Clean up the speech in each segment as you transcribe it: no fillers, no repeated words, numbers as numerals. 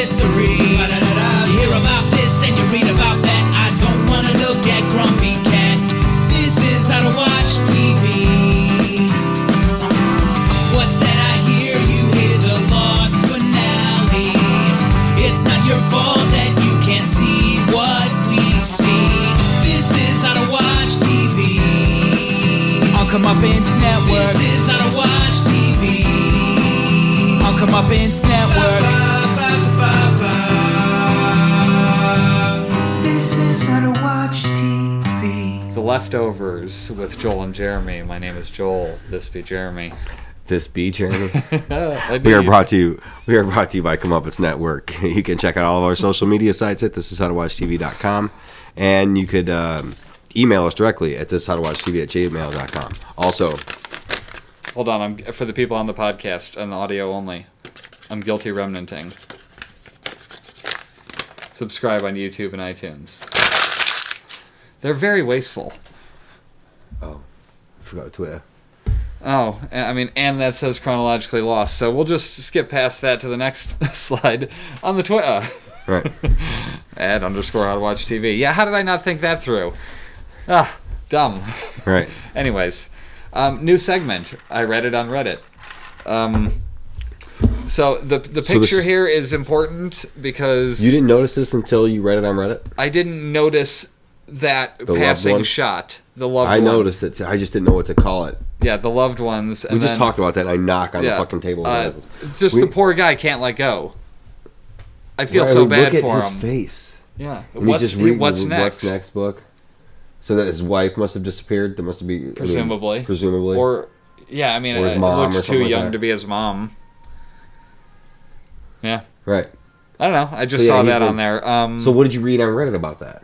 history. You hear about this and you read about that. I don't want to look at Grumpy Cat. This is how to watch TV. What's that I hear? You hear the lost finale. It's not your fault that you can't see what we see. This is how to watch TV. On Comeuppance Network. This is how to watch TV. On Comeuppance Network. This is how to watch TV. The Leftovers with Joel and Jeremy. My name is Joel. This be Jeremy. This be Jeremy. We are brought to you by Comeuppance Network. You can check out all of our social media sites at thishishowtowatchtv.com, and you could email us directly at thishishowtowatchtv@gmail.com. Also, Hold on, for the people on the podcast, on audio only, I'm guilty remnanting. Subscribe on YouTube and iTunes. They're very wasteful. oh, I forgot Twitter. Oh, I mean, and that says chronologically lost, so we'll just skip past that to the next slide on the Twitter. Right. @_howtowatchtv. Yeah, how did I not think that through? Ah, dumb. Right. Anyways, new segment. I read it on Reddit. So the picture here is important because You didn't notice this until you read it on Reddit? I didn't notice that The loved passing one? shot. The loved I one. noticed it too. I just didn't know what to call it. Yeah, the loved ones. And We just then, talked about that, and I knock on the yeah, fucking table. Just the poor guy can't let go. I feel so bad look for at him. his face. Yeah. And he's just reading What's the next? What's next book. So that his wife must have disappeared. That must be Presumably. Presumably. Or, yeah, I mean, Or his it mom looks or too something like young that. to be his mom. Yeah. Right. I don't know. I just So, yeah, saw he that did- on there. So what did you read on Reddit about that?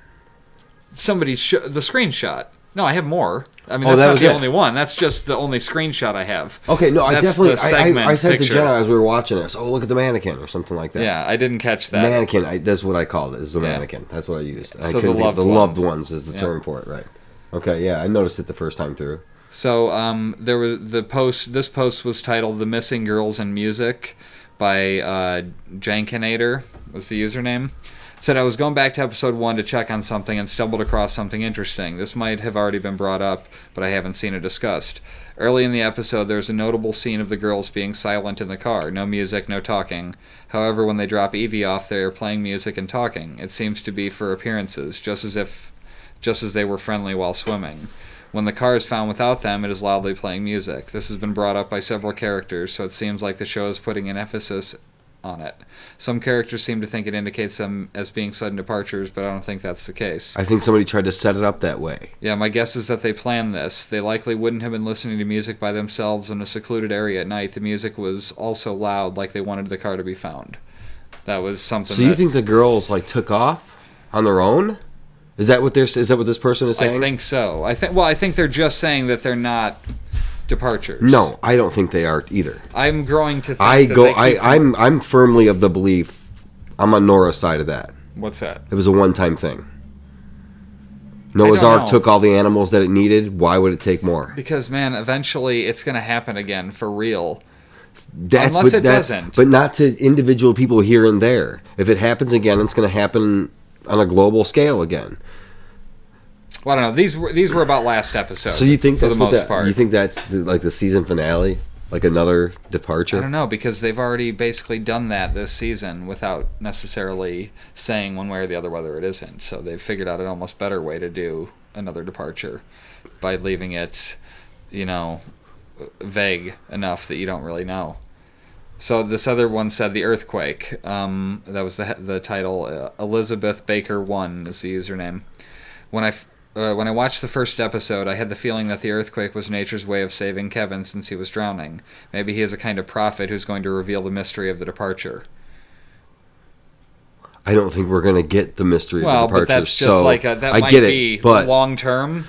Somebody's the screenshot. No, I have more. I mean, Oh, that's that not was the it. only one. That's just the only screenshot I have. Okay, no, I That's definitely the segment I said to picture. Jenna as we were watching this. Oh, look at the mannequin or something like that. Yeah, I didn't catch that. Mannequin. That's what I called it. Is the Yeah. mannequin. That's what I used. I So couldn't the think- loved loved ones. ones is the Yeah. term for it, right? Okay, yeah, I noticed it the first time through. So there was the post. This post was titled "The Missing Girls in Music" by Jankinator was the username. Said I was going back to episode 1 to check on something and stumbled across something interesting. This might have already been brought up, but I haven't seen it discussed. Early in the episode, there's a notable scene of the girls being silent in the car. No music, no talking. However, when they drop Evie off, they are playing music and talking. It seems to be for appearances, just as they were friendly while swimming. When the car is found without them, it is loudly playing music. This has been brought up by several characters, so it seems like the show is putting an emphasis on it. Some characters seem to think it indicates them as being sudden departures, but I don't think that's the case. I think somebody tried to set it up that way. Yeah, my guess is that they planned this. They likely wouldn't have been listening to music by themselves in a secluded area at night. The music was also loud, like they wanted the car to be found. That was something. So you think the girls like took off on their own? Is that what this person is saying? I think so. I think they're just saying that they're not departures. No, I don't think they are either. I'm growing to think I'm firmly of the belief. I'm on Nora's side of that. What's that? It was a one-time thing. Noah's don't Ark know. took all the animals that it needed. Why would it take more? Because, man, eventually it's going to happen again for real. Unless it doesn't. But not to individual people here and there. If it happens again, it's going to happen on a global scale again. Well, I don't know. These were about last episode. So you think for that's the most part? You think that's like the season finale, like another departure? I don't know, because they've already basically done that this season without necessarily saying one way or the other whether it isn't. So they've figured out an almost better way to do another departure by leaving it, vague enough that you don't really know. So this other one said the earthquake. That was the title. Elizabeth Baker 1 is the username. When I watched the first episode, I had the feeling that the earthquake was nature's way of saving Kevin since he was drowning. Maybe he is a kind of prophet who's going to reveal the mystery of the departure. I don't think we're going to get the mystery of the departure. Well, but that's just so that I might get be it, but long term.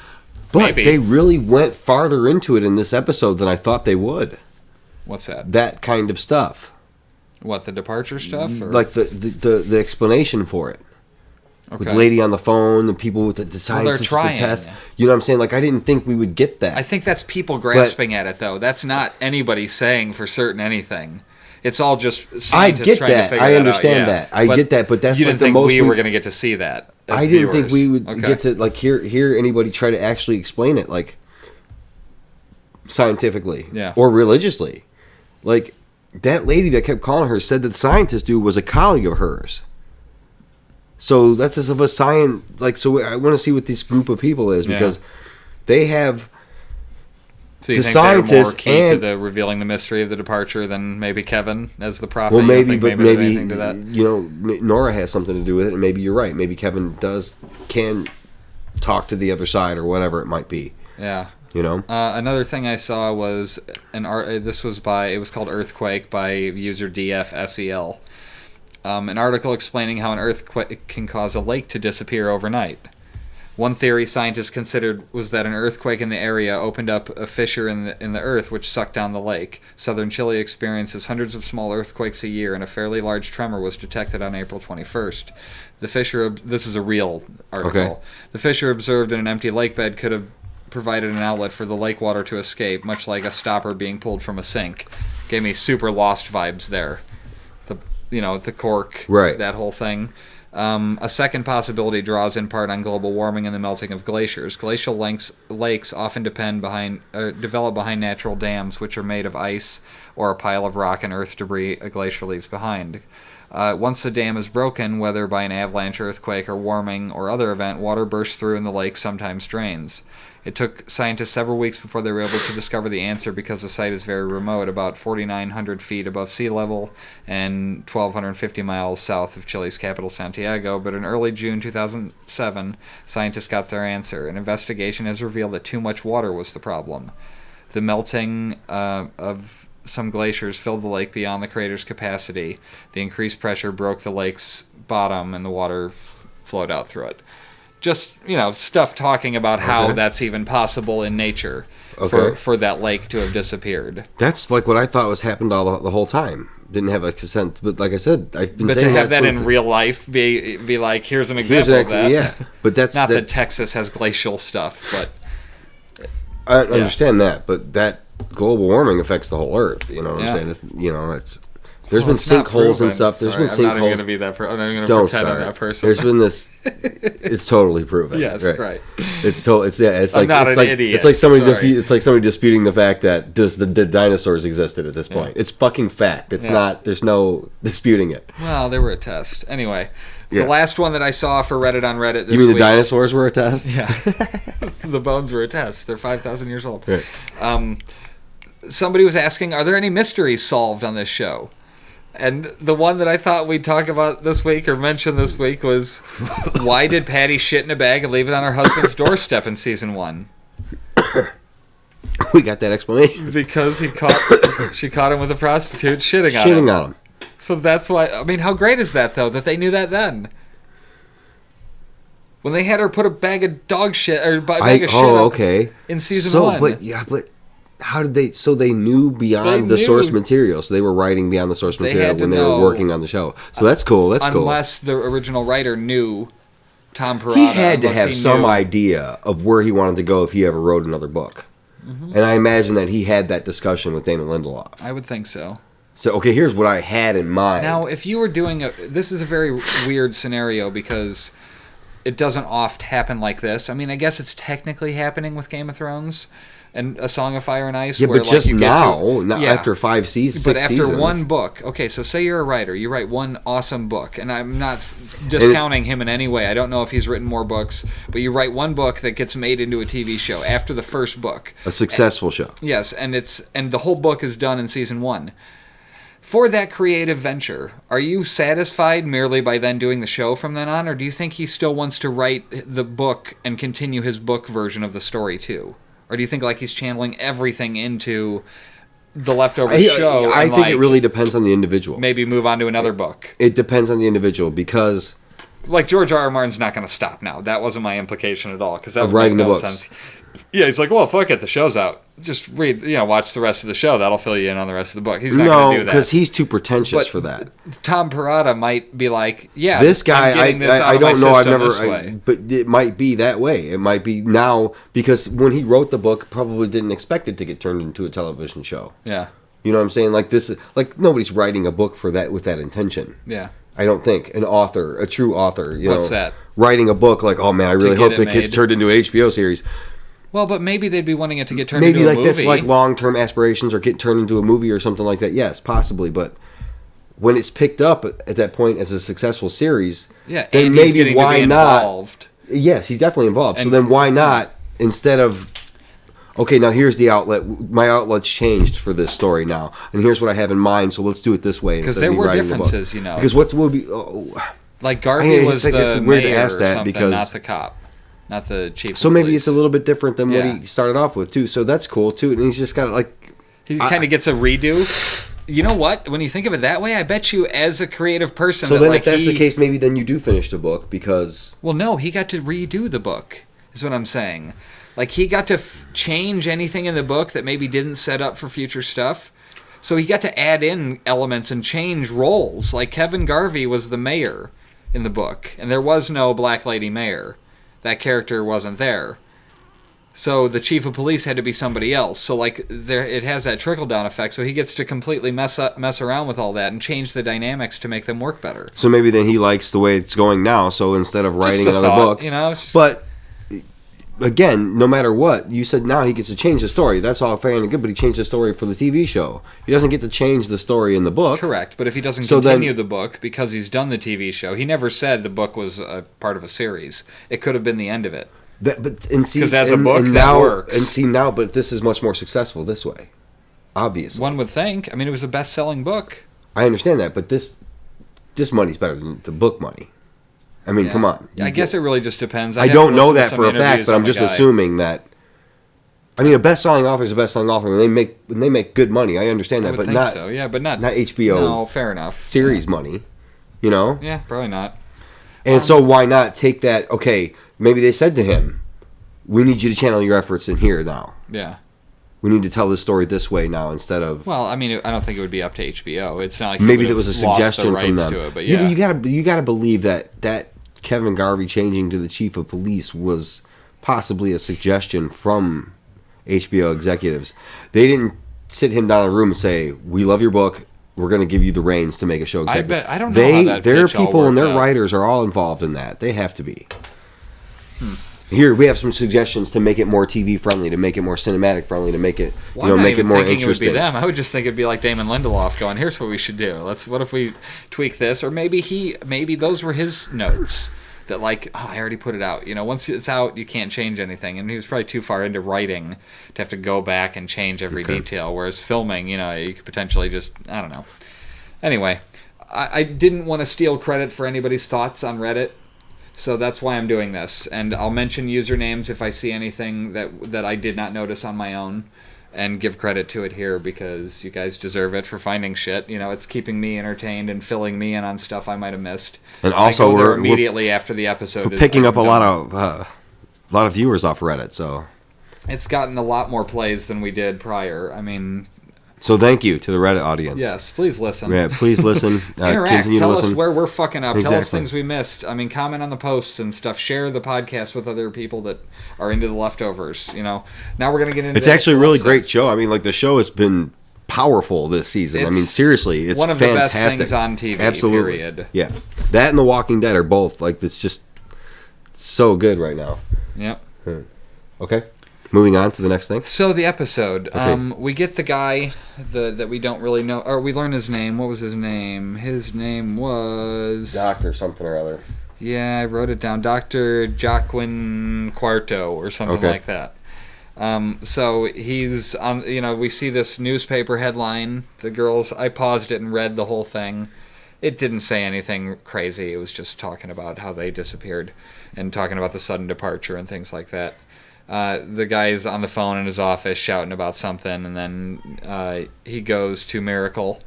But maybe. they really went farther into it in this episode than I thought they would. What's that? That kind of stuff. What, the departure stuff? Or? Like the explanation for it. Okay. With the lady on the phone, the people with the science they're with the trying. test. You know what I'm saying? Like, I didn't think we would get that. I think that's people grasping at it, though. That's not anybody saying for certain anything. It's all just scientists I get trying to that. figure I that understand out. that. I get that, but that's you like didn't the think most we were going to get to see that. As I didn't think viewers. we would Okay. get to like hear anybody try to actually explain it like scientifically or religiously. Like that lady that kept calling her said that the scientist dude was a colleague of hers. So that's as of a science. Like, so I want to see what this group of people is because they have. So you the think they're more scientists key to and the revealing the mystery of the departure than maybe Kevin as the prophet? well, maybe, think but there's maybe anything to that? you know Nora has something to do with it, and maybe you're right. Maybe Kevin can talk to the other side or whatever it might be. Yeah. You know. Another thing I saw was an art. This was it was called Earthquake by user DFSEL. An article explaining how an earthquake can cause a lake to disappear overnight. One theory scientists considered was that an earthquake in the area opened up a fissure in the earth which sucked down the lake. Southern Chile experiences hundreds of small earthquakes a year, and a fairly large tremor was detected on April 21st. The fissure, this is a real article. Okay. The fissure observed in an empty lake bed could have provided an outlet for the lake water to escape, much like a stopper being pulled from a sink. Gave me super Lost vibes there. The cork, right? That whole thing. A second possibility draws in part on global warming and the melting of glaciers. Glacial lakes often develop behind natural dams, which are made of ice or a pile of rock and earth debris a glacier leaves behind. Once the dam is broken, whether by an avalanche, earthquake, or warming or other event, water bursts through and the lake sometimes drains. It took scientists several weeks before they were able to discover the answer because the site is very remote, about 4,900 feet above sea level and 1,250 miles south of Chile's capital, Santiago. But in early June 2007, scientists got their answer. An investigation has revealed that too much water was the problem. The melting of some glaciers filled the lake beyond the crater's capacity. The increased pressure broke the lake's bottom, and the water flowed out through it. Just, stuff talking about how that's even possible in nature for that lake to have disappeared. That's like what I thought was happened all the whole time. Didn't have a consent, but like I said, I've been saying to have that since in real life, be like, here's an example of that. Yeah, but that's not that Texas has glacial stuff, but I understand that. But that global warming affects the whole Earth. You know what I'm saying? There's been sinkholes and stuff. There's been sinkholes. I'm not even going to be that. I'm not even going to pretend I'm that person. There's been this. It's totally proven. Yes, right. It's like I'm not an idiot. It's like somebody. It's like somebody disputing the fact that the dinosaurs existed at this point. It's fucking fact. It's not. There's no disputing it. Well, they were a test. Anyway, the last one that I saw for Reddit on Reddit this week. You mean the dinosaurs were a test? Yeah. The bones were a test. They're 5,000 years old. Right. Somebody was asking, are there any mysteries solved on this show? And the one that I thought we'd talk about this week or mention this week was, why did Patty shit in a bag and leave it on her husband's doorstep in season 1? We got that explanation. Because she caught him with a prostitute shitting on him. So that's why. I mean, how great is that though that they knew that then? When they had her put a bag of dog shit or bag of shit in season 1. But how did they? So they knew beyond the source material. So they were writing beyond the source material when they were working on the show. So that's cool. Unless the original writer knew Tom Perrotta. He had to have some idea of where he wanted to go if he ever wrote another book. Mm-hmm. And I imagine that he had that discussion with Damon Lindelof. I would think so. So, okay, here's what I had in mind. Now, if you were doing this is a very weird scenario because it doesn't oft happen like this. I mean, I guess it's technically happening with Game of Thrones and A Song of Fire and Ice. Yeah, where, but just after 5 seasons. But 6 after seasons. one book. Okay, so say you're a writer. You write one awesome book. And I'm not discounting him in any way. I don't know if he's written more books. But you write one book that gets made into a TV show after the first book. A successful show. Yes, and the whole book is done in season 1. For that creative venture, are you satisfied merely by then doing the show from then on? Or do you think he still wants to write the book and continue his book version of the story too? Or do you think like he's channeling everything into the leftover show? I think it really depends on the individual. Maybe move on to another book. It depends on the individual because... Like George R.R. Martin's not going to stop now. That wasn't my implication at all. Because that would writing make the no books. sense. Yeah, he's like, well, fuck it, the show's out. Just read, watch the rest of the show. That'll fill you in on the rest of the book. He's not going to do that. No, because he's too pretentious for that. Tom Perrotta might be like, yeah, this guy, I don't know, I've never, but it might be that way. It might be now because when he wrote the book, probably didn't expect it to get turned into a television show. Yeah. You know what I'm saying? Like this, like nobody's writing a book for that with that intention. Yeah. I don't think an author, a true author, What's that? Writing a book like, oh man, I really hope that gets turned into an HBO series. Well, but maybe they'd be wanting it to get turned into a movie. Maybe like that's like long-term aspirations or get turned into a movie or something like that. Yes, possibly, but when it's picked up at that point as a successful series, yeah, then and maybe why not? Involved. Yes, he's definitely involved. And, so then why not, instead of, okay, now here's the outlet. My outlet's changed for this story now, and here's what I have in mind. So let's do it this way. Because there were differences, you know. Because what would be like Garvey was the weird mayor to ask that or something, because, not the cop, not the chief. So of maybe police. it's a little bit different than what he started off with too. So that's cool too. And he's just got like he kind of gets a redo. You know what? When you think of it that way, I bet you, as a creative person, so then if that's the case, maybe then you do finish the book because. Well, no, he got to redo the book. Is what I'm saying. Like he got to change anything in the book that maybe didn't set up for future stuff. So he got to add in elements and change roles. Like Kevin Garvey was the mayor in the book, and there was no black lady mayor. That character wasn't there. So the chief of police had to be somebody else. So like it has that trickle down effect. So he gets to completely mess around with all that and change the dynamics to make them work better. So maybe then he likes the way it's going now. So instead of writing another book, you know, it's just, but again, no matter what, you said now he gets to change the story. That's all fair and good, but he changed the story for the TV show. He doesn't get to change the story in the book. Correct, but if he doesn't continue the book because he's done the TV show, he never said the book was a part of a series. It could have been the end of it. Because as a book, that works. And see now, but this is much more successful this way. Obviously. One would think. I mean, it was a best-selling book. I understand that, but this money's better than the book money. I mean, come on. I guess it really just depends. I don't know that for a fact, but I'm just assuming that. I mean, a best-selling author is a best-selling author, and they make good money. I understand that, but not so. Yeah, but not HBO. No, fair enough. Series money, you know. Yeah, probably not. And so why not take that? Okay, maybe they said to him, "We need you to channel your efforts in here now." Yeah. We need to tell this story this way now instead of. Well, I mean, I don't think it would be up to HBO. It's not like maybe there was a suggestion from them. To it, but yeah. You gotta believe that Kevin Garvey changing to the chief of police was possibly a suggestion from HBO executives. They didn't sit him down in a room and say, "We love your book. We're going to give you the reins to make a show." Executive. I don't know how that their pitch all people and their worked out. writers are all involved in that. They have to be. Here we have some suggestions to make it more TV friendly, to make it more cinematic friendly, to make it make it more interesting. It would be them. I would just think it'd be like Damon Lindelof going, "Here's what we should do. What if we tweak this?" Or maybe those were his notes that I already put it out. You know, once it's out, you can't change anything. And he was probably too far into writing to have to go back and change every detail. Whereas filming, you could potentially just, I don't know. Anyway, I didn't want to steal credit for anybody's thoughts on Reddit. So that's why I'm doing this. And I'll mention usernames if I see anything that I did not notice on my own, and give credit to it here because you guys deserve it for finding shit. It's keeping me entertained and filling me in on stuff I might have missed. And also, we're immediately after the episode. We're picking up a lot of viewers off Reddit. So it's gotten a lot more plays than we did prior. I mean. So thank you to the Reddit audience. Yes, please listen. Yeah, please listen. Interact. Continue Tell to listen. us where we're fucking up. Exactly. Tell us things we missed. I mean, comment on the posts and stuff. Share the podcast with other people that are into the leftovers. Now we're going to get into It's actually a really great show. I mean, the show has been powerful this season. I mean, seriously, it's one of fantastic. the best things on TV, Absolutely. period. Yeah. That and The Walking Dead are both, it's just so good right now. Yep. Okay. Moving on to the next thing. So the episode, Okay. We get the guy that we don't really know, or we learn his name. What was his name? His name was Doctor something or other. Yeah, I wrote it down. Dr. Joaquin Cuarto or something like that. So he's on. We see this newspaper headline. I paused it and read the whole thing. It didn't say anything crazy. It was just talking about how they disappeared and talking about the sudden departure and things like that. The guy's on the phone in his office shouting about something, and then he goes to Miracle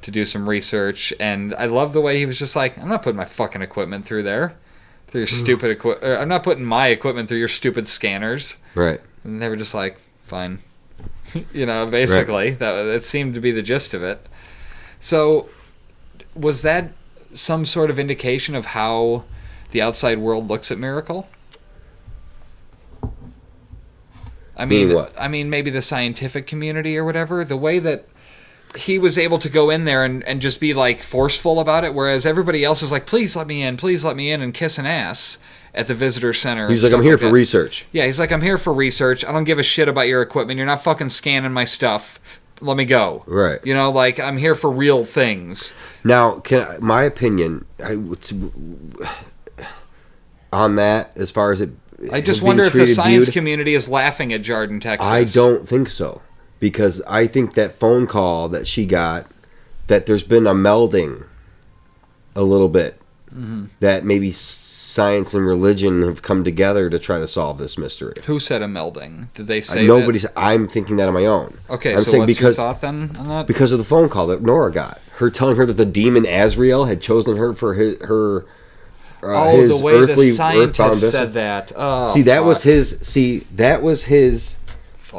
to do some research. And I love the way he was just like, "I'm not putting my fucking equipment through there, through your stupid equipment. I'm not putting my equipment through your stupid scanners." Right. And they were just like, "Fine," basically. Right. That seemed to be the gist of it. So, was that some sort of indication of how the outside world looks at Miracle? I mean, what? maybe the scientific community or whatever. The way that he was able to go in there and just be like forceful about it, whereas everybody else is like, please let me in, and kissing ass at the visitor center. He's like, I'm here for research. Yeah, he's like, I'm here for research. I don't give a shit about your equipment. You're not fucking scanning my stuff. Let me go. Right. You know, like, I'm here for real things. Now, my opinion on that, as far as it, I just wonder if the science community is laughing at Jarden, Texas. I don't think so, because I think that phone call that she got, that there's been a melding a little bit. Mm-hmm. That maybe science and religion have come together to try to solve this mystery. Who said a melding? Did they say nobody? I'm thinking that on my own. Okay, I'm so saying what's your thought then on that? Because of the phone call that Nora got. Her telling her that the demon Azrael had chosen her for his the way earthly, the scientist earthbound said that. Oh, see, that was his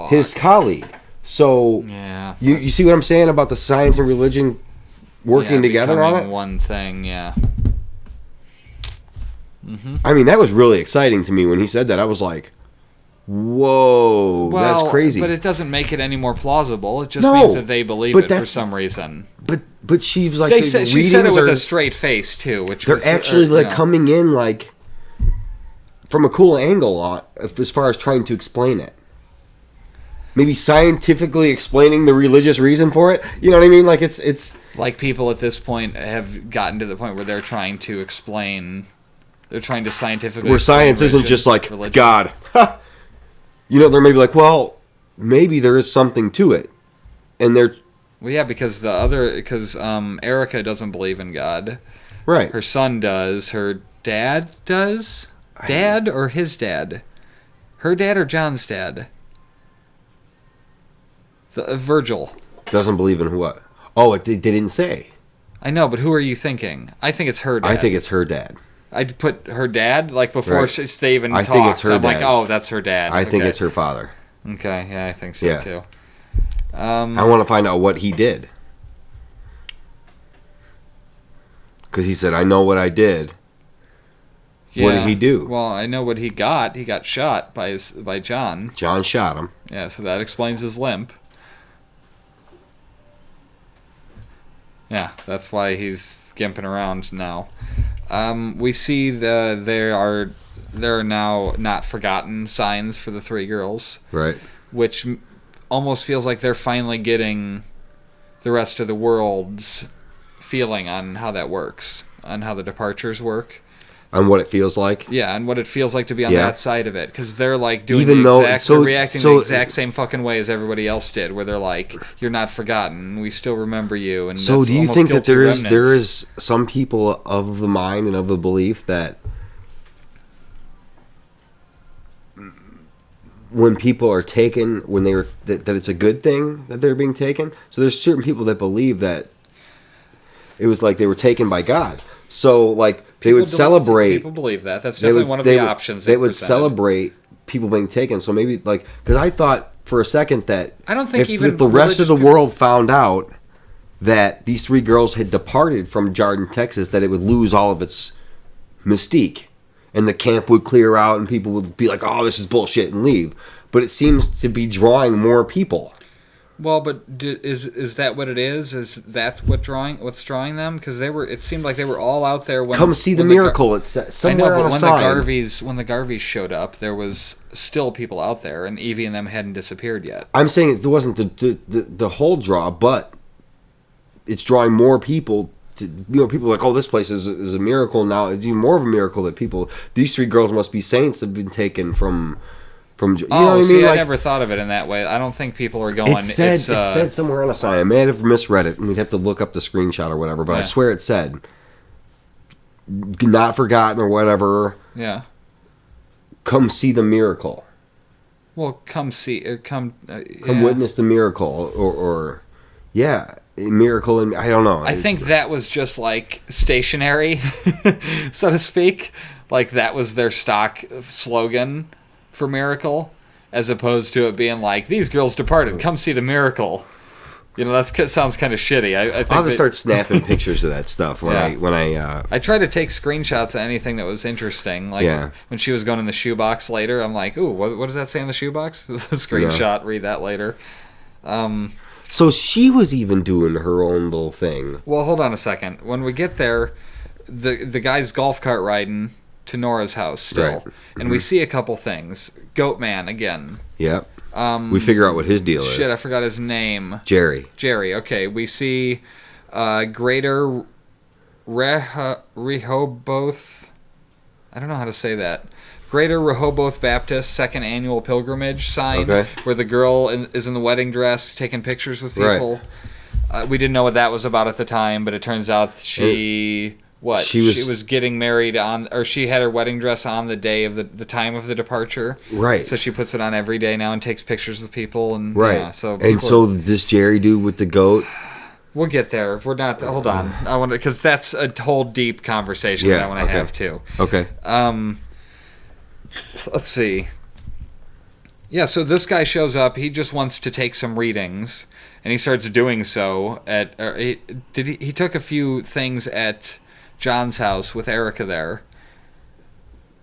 his colleague. So yeah, you see what I'm saying about the science and religion working together on it? One thing, yeah. Mm-hmm. I mean, that was really exciting to me when he said that. I was like, whoa, that's crazy. But it doesn't make it any more plausible. It just means that they believe it for some reason. But she's like, she said it with a straight face too, which they're actually coming in like from a cool angle as far as trying to explain it. Maybe scientifically explaining the religious reason for it. You know what I mean? Like it's like people at this point have gotten to the point where they're trying to explain. They're trying to scientifically. Where science isn't just like religion. God. You know, they're maybe like, well, maybe there is something to it, and they're. Well, yeah, because Erica doesn't believe in God. Right. Her son does. Her dad does. Dad or his dad? Her dad or John's dad? Virgil. Doesn't believe in what? Oh, they didn't say. I know, but who are you thinking? I think it's her dad. I think it's her dad. I'd put her dad, like, before they even talked. I think it's her I'm dad. like, oh, that's her dad. I think it's her father. Okay, yeah, I think so, too. I want to find out what he did. Because he said, I know what I did. Yeah. What did he do? Well, I know what he got. He got shot by John. John shot him. Yeah, so that explains his limp. Yeah, that's why he's gimping around now. We see there are now not forgotten signs for the three girls. Right. Which almost feels like they're finally getting the rest of the world's feeling on how that works, on how the departures work. On what it feels like? Yeah, and what it feels like to be on that side of it. Because they're like doing they're reacting the exact same fucking way as everybody else did, where they're like, you're not forgotten, we still remember you. And so do you think that there is some people of the mind and of the belief that when people are taken, when they were that it's a good thing that they're being taken? So there's certain people that believe that it was like they were taken by God. So, like, they would celebrate. People believe that. That's definitely one of the options. They would celebrate people being taken. So maybe, like, because I thought for a second that I don't think if the rest of the world found out that these three girls had departed from Jarden, Texas, that it would lose all of its mystique, and the camp would clear out, and people would be like, "Oh, this is bullshit," and leave. But it seems to be drawing more people. Well, but is that what it is? Is that what's drawing them? Because it seemed like they were all out there when come see the miracle. It's somewhere on a sign. When the Garveys showed up, there was still people out there, and Evie and them hadn't disappeared yet. I'm saying it wasn't the whole draw, but it's drawing more people. People are like, oh, this place is a miracle now. It's even more of a miracle that these three girls must be saints that have been taken from. You know what I mean? I never thought of it in that way. I don't think people are going. It said somewhere on a sign. I may have misread it, and we'd have to look up the screenshot or whatever. But I swear it said, "Not forgotten" or whatever. Yeah. Come see the miracle. Well, come witness the miracle, or a miracle, and I don't know. I think that was just like stationary, so to speak. Like that was their stock slogan for miracle, as opposed to it being like, these girls departed, come see the miracle. You know, that sounds kind of shitty. I think I'll have to start snapping pictures of that stuff when I try to take screenshots of anything that was interesting. Like when she was going in the shoebox later, I'm like, ooh, what does that say in the shoebox? Screenshot, read that later. So she was even doing her own little thing. Well, hold on a second. When we get there, the guy's golf cart riding to Nora's house still. Right. And we see a couple things. Goat Man again. Yep. We figure out what his deal is. Shit, I forgot his name. Jerry. Okay. We see Greater Rehoboth. I don't know how to say that. Greater Rehoboth Baptist Second Annual Pilgrimage sign, where the girl is in the wedding dress taking pictures with people. Right. We didn't know what that was about at the time, but it turns out she was getting married on, or she had her wedding dress on the day of the time of the departure. Right. So she puts it on every day now and takes pictures with people. And yeah, so this Jerry dude with the goat. We'll get there. We're not. Hold on. I want to, because that's a whole deep conversation that I want to have too. Okay. Let's see. Yeah, so this guy shows up. He just wants to take some readings, and he starts doing so at. He took a few things at John's house with Erica there,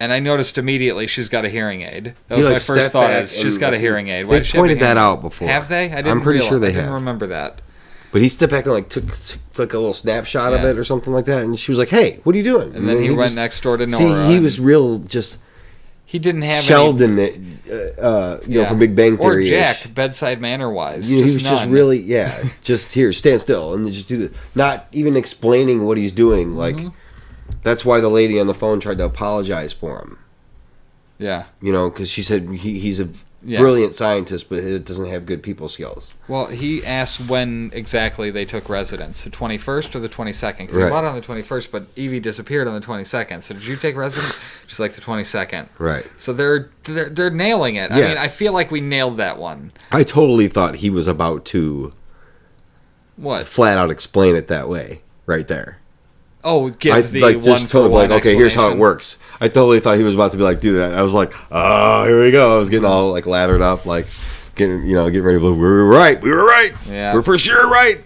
and I noticed immediately she's got a hearing aid. That was my first thought. Is she's got a hearing aid. They pointed that out before. Have they? I'm pretty sure they have. I didn't remember that. But he stepped back and like took a little snapshot of it or something like that, and she was like, "Hey, what are you doing?" And then he went next door to Nora. See, he was real just. He didn't have Sheldon, from Big Bang Theory, or Jack, bedside manner wise. He was just really, just here, stand still, and just do the. Not even explaining what he's doing. Like, that's why the lady on the phone tried to apologize for him. Yeah, because she said he's a brilliant scientist, but it doesn't have good people skills. Well, he asked when exactly they took residence, the 21st or the 22nd? Because he bought it on the 21st, but Evie disappeared on the 22nd. So did you take residence? She's like the 22nd. Right. So they're nailing it. Yes. I mean, I feel like we nailed that one. I totally thought he was about to flat out explain it that way right there. Oh, give the one-for-one okay, here's how it works. I totally thought he was about to be like, do that. I was like, oh, here we go. I was getting all like lathered up, like getting ready to believe we were right. Yeah. We're for sure right.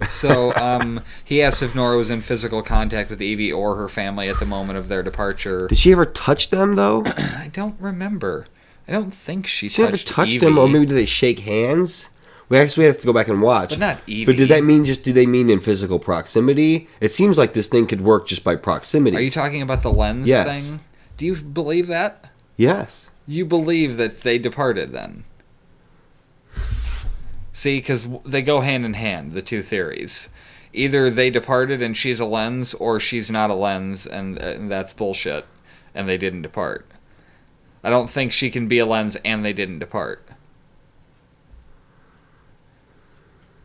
So he asked if Nora was in physical contact with Evie or her family at the moment of their departure. Did she ever touch them, though? I don't remember. I don't think she touched never touched Evie. them, or maybe did they shake hands? We have to go back and watch. But not Evie. But do they mean in physical proximity? It seems like this thing could work just by proximity. Are you talking about the lens thing? Do you believe that? Yes. You believe that they departed then? See, because they go hand in hand, the two theories. Either they departed and she's a lens, or she's not a lens and that's bullshit, and they didn't depart. I don't think she can be a lens and they didn't depart.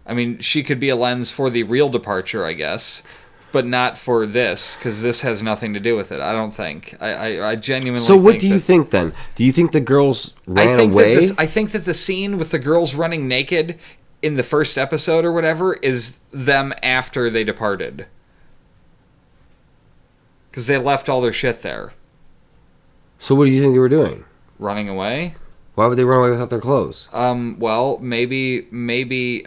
I mean, she could be a lens for the real departure, I guess, but not for this, because this has nothing to do with it. I don't think. I genuinely. So what do you think then? Do you think the girls ran away? I think that the scene with the girls running naked in the first episode or whatever is them after they departed, because they left all their shit there. So what do you think they were doing? Running away. Why would they run away without their clothes? Well, maybe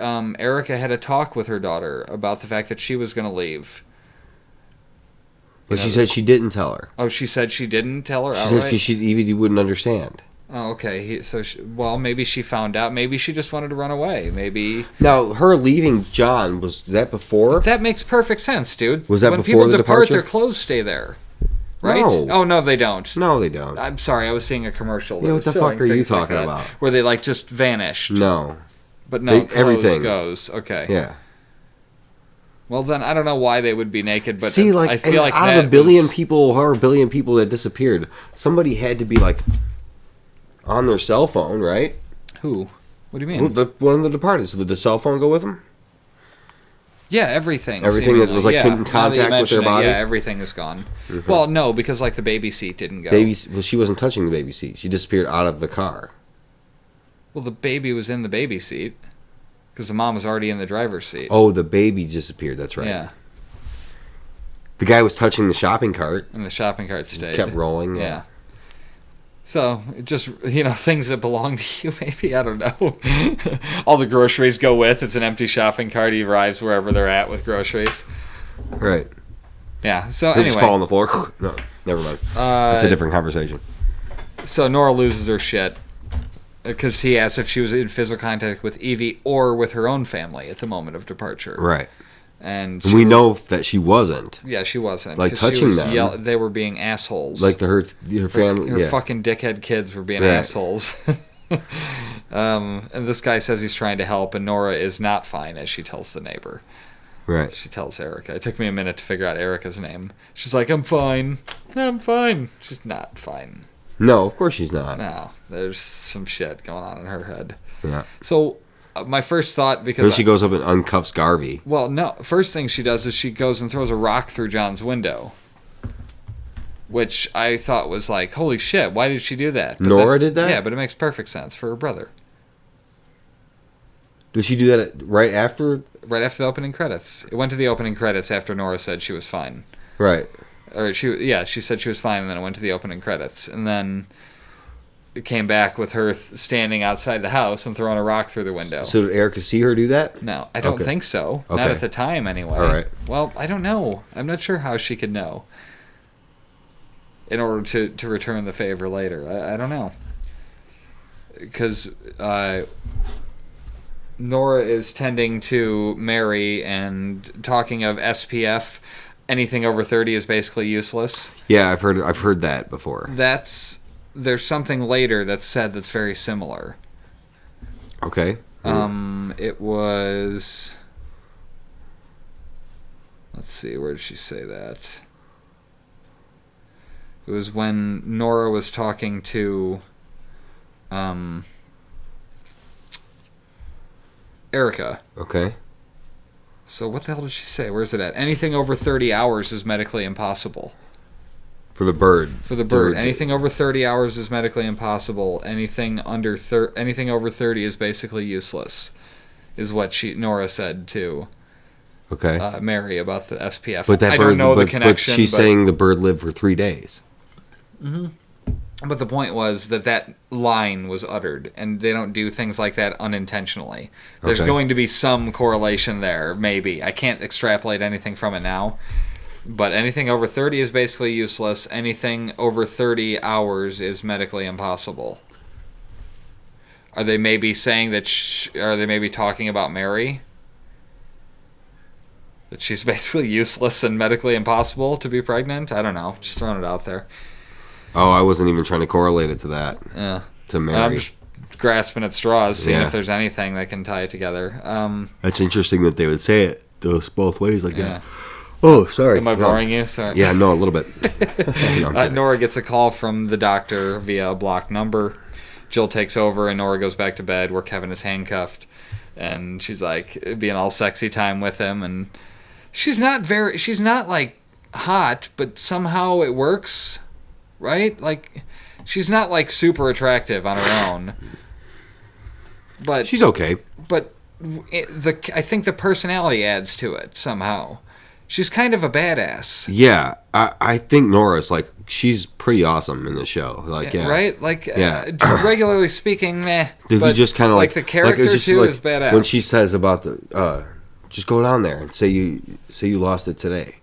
Erica had a talk with her daughter about the fact that she was going to leave. But she said she didn't tell her. Oh, she said she didn't tell her outright? She said because Evie wouldn't understand. Oh, okay. Maybe she found out. Maybe she just wanted to run away. Maybe. Now, her leaving John, was that before? That makes perfect sense, dude. Was that when before the departure? When people depart, their clothes stay there. Right? No. Oh, no, they don't. No, they don't. I'm sorry, I was seeing a commercial. Yeah, what the fuck are you talking about? Where they, just vanished. No. But no, everything goes. Okay. Yeah. Well, then, I don't know why they would be naked, but see, I feel like out of the billion people that disappeared, somebody had to be, on their cell phone, right? Who? What do you mean? One of the departed. So did the cell phone go with them? Yeah, everything. Everything that was in contact with their body? Yeah, everything is gone. Mm-hmm. Well, no, because the baby seat didn't go. Well, she wasn't touching the baby seat. She disappeared out of the car. Well, the baby was in the baby seat because the mom was already in the driver's seat. Oh, the baby disappeared. That's right. Yeah. The guy was touching the shopping cart. And the shopping cart stayed. Kept rolling. Yeah. So, just, things that belong to you, maybe. I don't know. All the groceries go with. It's an empty shopping cart. He arrives wherever they're at with groceries. Right. Yeah, so they anyway. Just fall on the floor. No, never mind. That's a different conversation. So, Nora loses her shit. Because he asked if she was in physical contact with Evie or with her own family at the moment of departure. Right. And we know that she wasn't. Yeah, she wasn't. Like, touching them. They were being assholes. Like, her family. Her fucking dickhead kids were being assholes. And this guy says he's trying to help, and Nora is not fine, as she tells the neighbor. Right. She tells Erica. It took me a minute to figure out Erica's name. She's like, I'm fine. I'm fine. She's not fine. No, of course she's not. No, there's some shit going on in her head. Yeah. So, my first thought, because... Then she goes up and uncuffs Garvey. Well, no. First thing she does is she goes and throws a rock through John's window. Which I thought was like, holy shit, why did she do that? But Nora did that? Yeah, but it makes perfect sense for her brother. Did she do that right after? Right after the opening credits. It went to the opening credits after Nora said she was fine. Right. Or she said she was fine, and then it went to the opening credits. And then it came back with her standing outside the house and throwing a rock through the window. So did Erica see her do that? No, I don't think so. Okay. Not at the time, anyway. All right. Well, I don't know. I'm not sure how she could know in order to return the favor later. I don't know. Because Nora is tending to Mary and talking of SPF. Anything over 30 is basically useless. Yeah, I've heard that before. There's something later that's said that's very similar. Okay. It was... Let's see, where did she say that? It was when Nora was talking to Erica. Okay. So what the hell did she say? Where's it at? Anything over 30 hours is medically impossible. For the bird. For the bird. Anything over 30 hours is medically impossible. Anything anything over 30 is basically useless, is what Nora said to Mary about the SPF. But I don't know the connection. But she's saying the bird lived for 3 days. Mm-hmm. But the point was that line was uttered, and they don't do things like that unintentionally. There's going to be some correlation there, maybe. I can't extrapolate anything from it now. But anything over 30 is basically useless. Anything over 30 hours is medically impossible. Are they maybe saying that... are they maybe talking about Mary? That she's basically useless and medically impossible to be pregnant? I don't know. Just throwing it out there. Oh, I wasn't even trying to correlate it to that. Yeah. To Mary. I'm just grasping at straws, seeing if there's anything that can tie it together. That's interesting that they would say it both ways like that. Oh, sorry. Am I boring you? Sorry. Yeah, no, a little bit. Nora gets a call from the doctor via a blocked number. Jill takes over, and Nora goes back to bed where Kevin is handcuffed. And she's like being all sexy time with him. And she's not like hot, but somehow it works, right? Like, she's not like super attractive on her own. But she's okay. But I think the personality adds to it somehow. She's kind of a badass. Yeah, I think Nora's like, she's pretty awesome in the show. Like, yeah. Right? Like, regularly speaking, meh. Dude, but he just kind of like the character too is badass. When she says about the, just go down there and say you lost it today.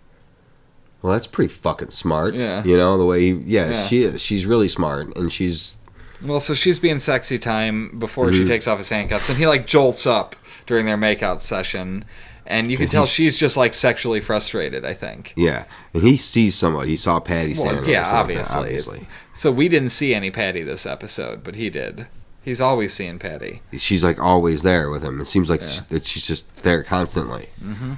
Well, that's pretty fucking smart. Yeah. You know, the way she is. She's really smart, and she's... Well, so she's being sexy time before she takes off his handcuffs, and he like jolts up during their makeout session. And you can tell she's just like sexually frustrated, I think. Yeah. And he sees somebody. He saw Patty standing there. Yeah, obviously. So we didn't see any Patty this episode, but he did. He's always seeing Patty. She's like always there with him. It seems like that she's just there constantly. Mm-hmm.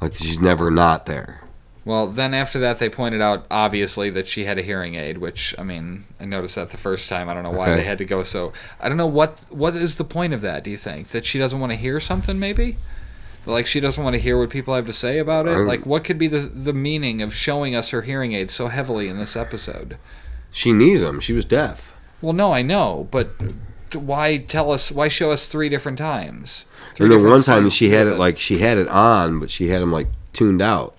Like she's never not there. Well, then after that, they pointed out, obviously, that she had a hearing aid, which, I mean, I noticed that the first time. I don't know why they had to go so... I don't know, what is the point of that, do you think? That she doesn't want to hear something, maybe? Like, she doesn't want to hear what people have to say about it? Like, what could be the meaning of showing us her hearing aids so heavily in this episode? She needed them. She was deaf. Well, no, I know, but why show us 3 different times? And then one time she had it on, but she had them, like, tuned out.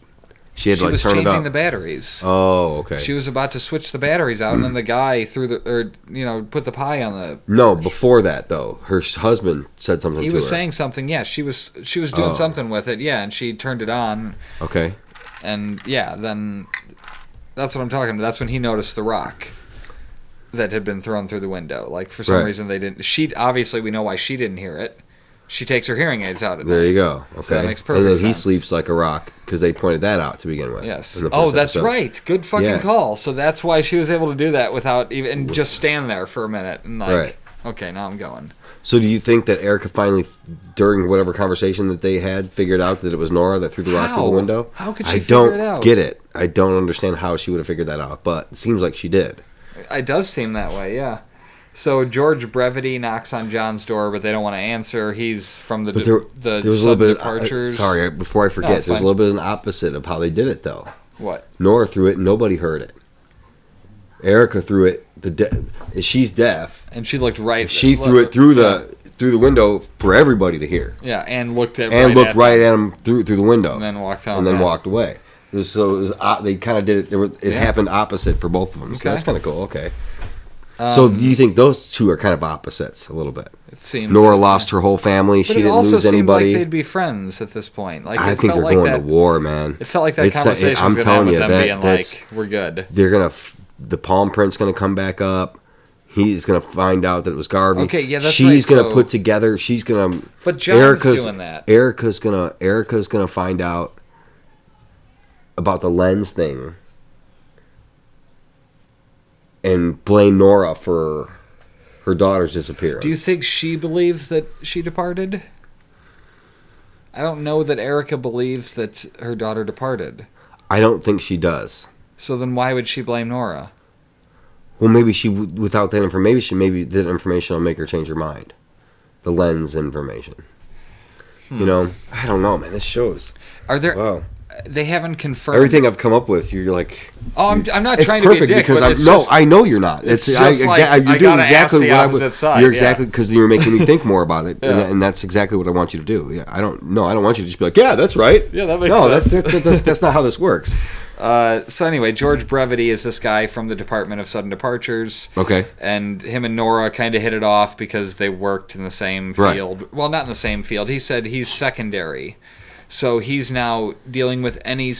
She had to, like, turn it up. She was changing the batteries. Oh, okay. She was about to switch the batteries out, and then the guy put the pie on the... No, before that, though. Her husband said something to her. He was saying something, yeah. She was doing something with it, yeah, and she turned it on. Okay. And, yeah, then... That's what I'm talking about. That's when he noticed the rock. that had been thrown through the window. Like, for some reason they didn't. Obviously, we know why she didn't hear it. She takes her hearing aids out at night. There you go. Okay. So that makes perfect sense. And then he sense. sleeps like a rock because they pointed that out to begin with. Yes. Oh, that's right. Good fucking call. So that's why she was able to do that without even and just stand there for a minute and like, okay, now I'm going. So do you think that Erica finally, during whatever conversation that they had, figured out that it was Nora that threw the rock through the window? How could she figure it out? I don't get it. I don't understand how she would have figured that out, but it seems like she did. It does seem that way, yeah. So George Brevity knocks on John's door, but they don't want to answer. He's from the there was a little bit departures. Sorry, before I forget, there's a little bit of an opposite of how they did it, though. What? Nora threw it, and nobody heard it. Erica threw it. She's deaf, and she looked right. She threw it through the window for everybody to hear. Yeah, and looked at him through the window, and then walked out, and then walked away. They kind of did it. It happened opposite for both of them. So that's kind of cool. Okay. So do you think those two are kind of opposites a little bit? It seems Nora lost her whole family. She didn't lose anybody. But it also seemed like they'd be friends at this point. Like, I think they're going to war, man. It felt like that conversation was going to have with them being like, we're good. They're going to... The palm print's going to come back up. He's going to find out that it was Garvey. Okay, yeah, that's She's going to put together... She's going to... But John's doing that. Erica's going to find out about the lens thing and blame Nora for her daughter's disappearance. Do you think she believes that she departed? I don't know that Erica believes that her daughter departed. I don't think she does. So then why would she blame Nora? Well, maybe without that information, maybe that information will make her change her mind. The lens information. You know? I don't know, man. This shows. Are there... Wow. They haven't confirmed everything I've come up with. You're like, oh, I'm not trying to be a dick, because I know you're not. You're doing exactly what I would. You're exactly because you're making me think more about it, and that's exactly what I want you to do. Yeah, I don't want you to just be like, yeah, that's right. Yeah, that makes sense. That's not how this works. So anyway, George Brevity is this guy from the Department of Sudden Departures. Okay. And him and Nora kind of hit it off because they worked in the same field. Right. Well, not in the same field. He said he's secondary. So he's now dealing with any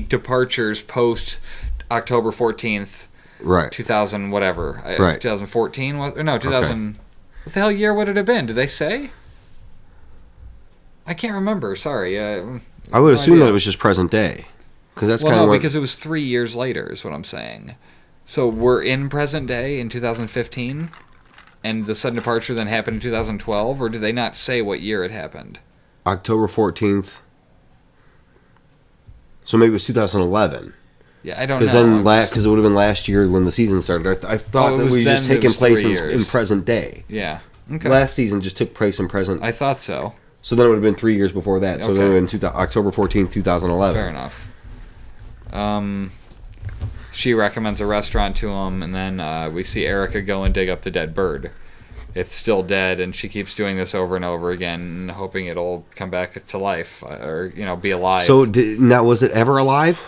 departures post October 14th, right? 2000 whatever, right? 2014 no 2000. Okay. What the hell year would it have been? Did they say? I can't remember. Sorry. I would assume that it was just present day, because that's kind of because it was 3 years later is what I'm saying. So we're in present day in 2015, and the sudden departure then happened in 2012, or did they not say what year it happened? October 14th. So maybe it was 2011. Yeah, I don't know. Because it would have been last year when the season started. I thought that we just taken place in present day. Yeah. Okay. Last season just took place in present. I thought so. So then it would have been 3 years before that. So it would have been October 14th, 2011. Fair enough. She recommends a restaurant to him, and then we see Erica go and dig up the dead bird. It's still dead, and she keeps doing this over and over again, hoping it'll come back to life or be alive. So now, was it ever alive?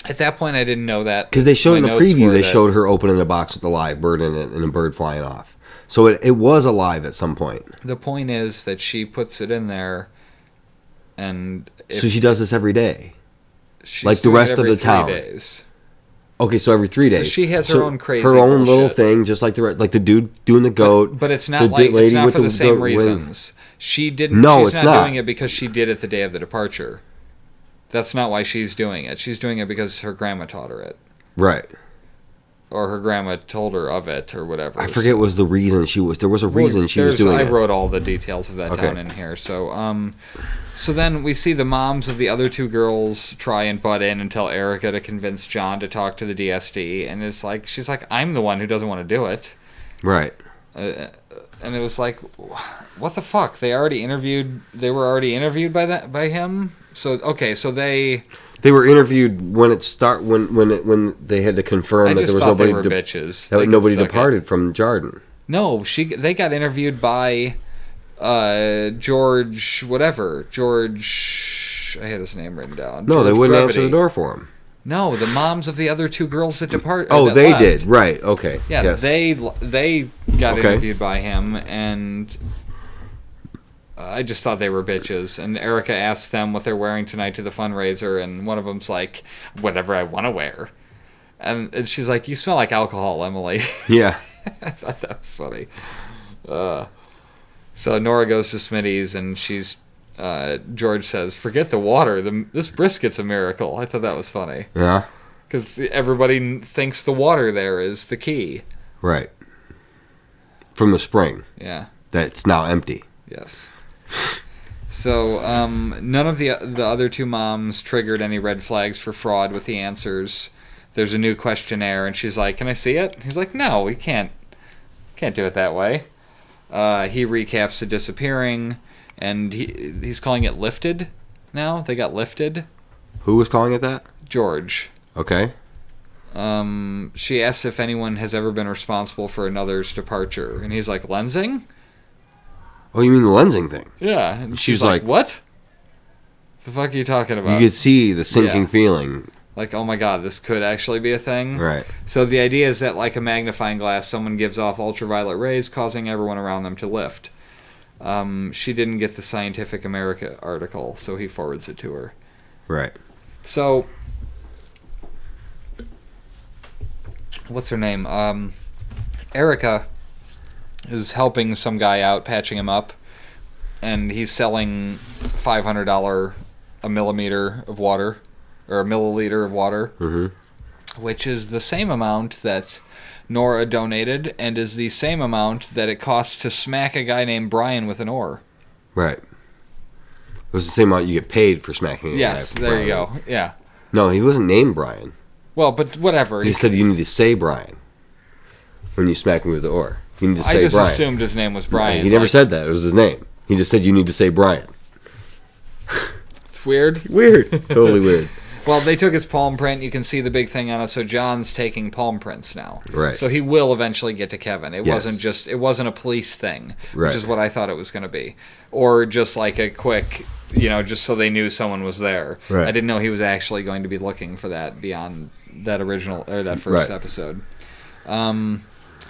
At that point, I didn't know that. Because they showed in the preview, they showed her opening a box with a live bird in it and a bird flying off. So it was alive at some point. The point is that she puts it in there, and so she does this every day, like the rest of the town. 3 days. Okay, so every 3 days. So she has her own crazy little thing, just like the dude doing the goat. But it's not it's not for the same reasons. She didn't. No, she's not doing it because she did it the day of the departure. That's not why she's doing it. She's doing it because her grandma taught her it. Right. Or her grandma told her of it, or whatever. I forget what was the reason she was. There was a reason she was doing it. I wrote all the details of that down in here. So then we see the moms of the other two girls try and butt in and tell Erica to convince John to talk to the DSD, and it's like she's like, I'm the one who doesn't want to do it. Right. And it was like, what the fuck? They were already interviewed by him. So okay, so they were interviewed when they had to confirm that there was nobody. They were bitches. That nobody departed from Jarden. No, they got interviewed by George. I had his name written down. No, they wouldn't answer the door for him. No, the moms of the other two girls that departed. Oh, they did. Right. Okay. Yeah, yes. they got interviewed by him, and I just thought they were bitches. And Erica asked them what they're wearing tonight to the fundraiser, and one of them's like, "Whatever I want to wear." And she's like, "You smell like alcohol, Emily." Yeah. I thought that was funny. So Nora goes to Smitty's, and George says, "Forget the water. This brisket's a miracle." I thought that was funny. Yeah. Because everybody thinks the water there is the key. Right. From the spring. Yeah. That's now empty. Yes. So none of the other two moms triggered any red flags for fraud with the answers. There's a new questionnaire, and she's like, "Can I see it?" He's like, "No, we can't do it that way." He recaps the disappearing, and he's calling it lifted now. They got lifted. Who was calling it that? George. Okay. She asks if anyone has ever been responsible for another's departure, and he's like, "Lensing?" Oh, you mean the lensing thing? Yeah. And she's like, "What? The fuck are you talking about?" You could see the sinking feeling. Like, oh my god, this could actually be a thing. Right. So the idea is that, like a magnifying glass, someone gives off ultraviolet rays, causing everyone around them to lift. She didn't get the Scientific America article, so he forwards it to her. Right. So, what's her name? Erica is helping some guy out, patching him up, and he's selling $500 a millimeter of water, or a milliliter of water, which is the same amount that Nora donated, and is the same amount that it costs to smack a guy named Brian with an oar. Right. It was the same amount you get paid for smacking a guy. Yes, there you go. Yeah. No, he wasn't named Brian. Well, but whatever. He said you need to say Brian when you smack me with the oar. You need to say I just Brian. assumed his name was Brian. He never said that. It was his name. He just said you need to say Brian. It's weird. Weird. Totally weird. Well, they took his palm print. You can see the big thing on it. So John's taking palm prints now. Right. So he will eventually get to Kevin. It Yes. wasn't a police thing, Right. which is what I thought it was going to be, or just like a quick, just so they knew someone was there. Right. I didn't know he was actually going to be looking for that beyond that original or that first Right. episode.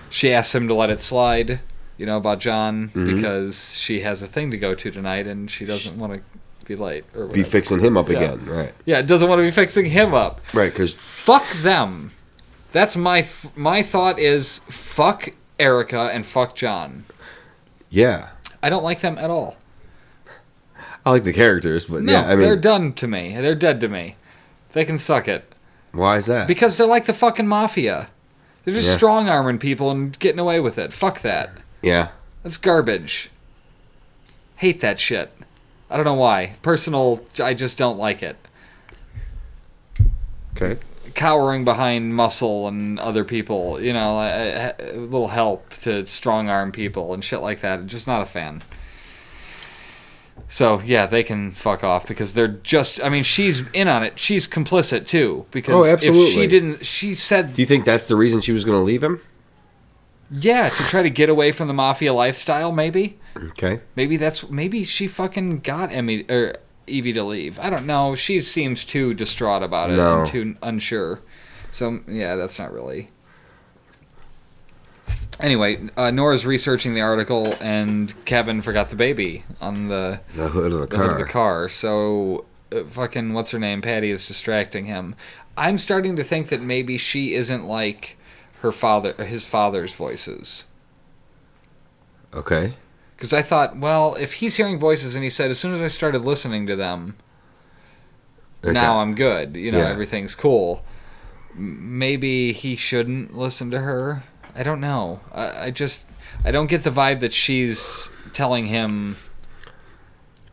She asks him to let it slide, about John, because she has a thing to go to tonight and she doesn't want to be late or whatever. Be fixing him up Yeah. again. Right. Yeah, doesn't want to be fixing him up. Right, because... Fuck them. That's my thought is fuck Erica and fuck John. Yeah. I don't like them at all. I like the characters, but No, yeah, I mean... they're done to me. They're dead to me. They can suck it. Why is that? Because they're like the fucking mafia. They're just Yeah. strong-arming people and getting away with it. Fuck that. Yeah. That's garbage. Hate that shit. I don't know why. I just don't like it. Okay. Cowering behind muscle and other people, a little help to strong-arm people and shit like that. Just not a fan. So, yeah, they can fuck off because they're just... I mean, she's in on it. She's complicit, too. Because absolutely. if she didn't... She said... Do you think that's the reason she was going to leave him? Yeah, to try to get away from the mafia lifestyle, maybe. Okay. Maybe she fucking got Evie to leave. I don't know. She seems too distraught about it No. and too unsure. So, yeah, that's not really... Anyway, Nora's researching the article, and Kevin forgot the baby on the hood of the car. hood of the car. So, fucking, what's her name? Patty is distracting him. I'm starting to think that maybe she isn't like his father's voices. Okay. Because I thought, well, if he's hearing voices, and he said, as soon as I started listening to them, now I'm good. Yeah. Everything's cool. Maybe he shouldn't listen to her. I don't know. I don't get the vibe that she's telling him.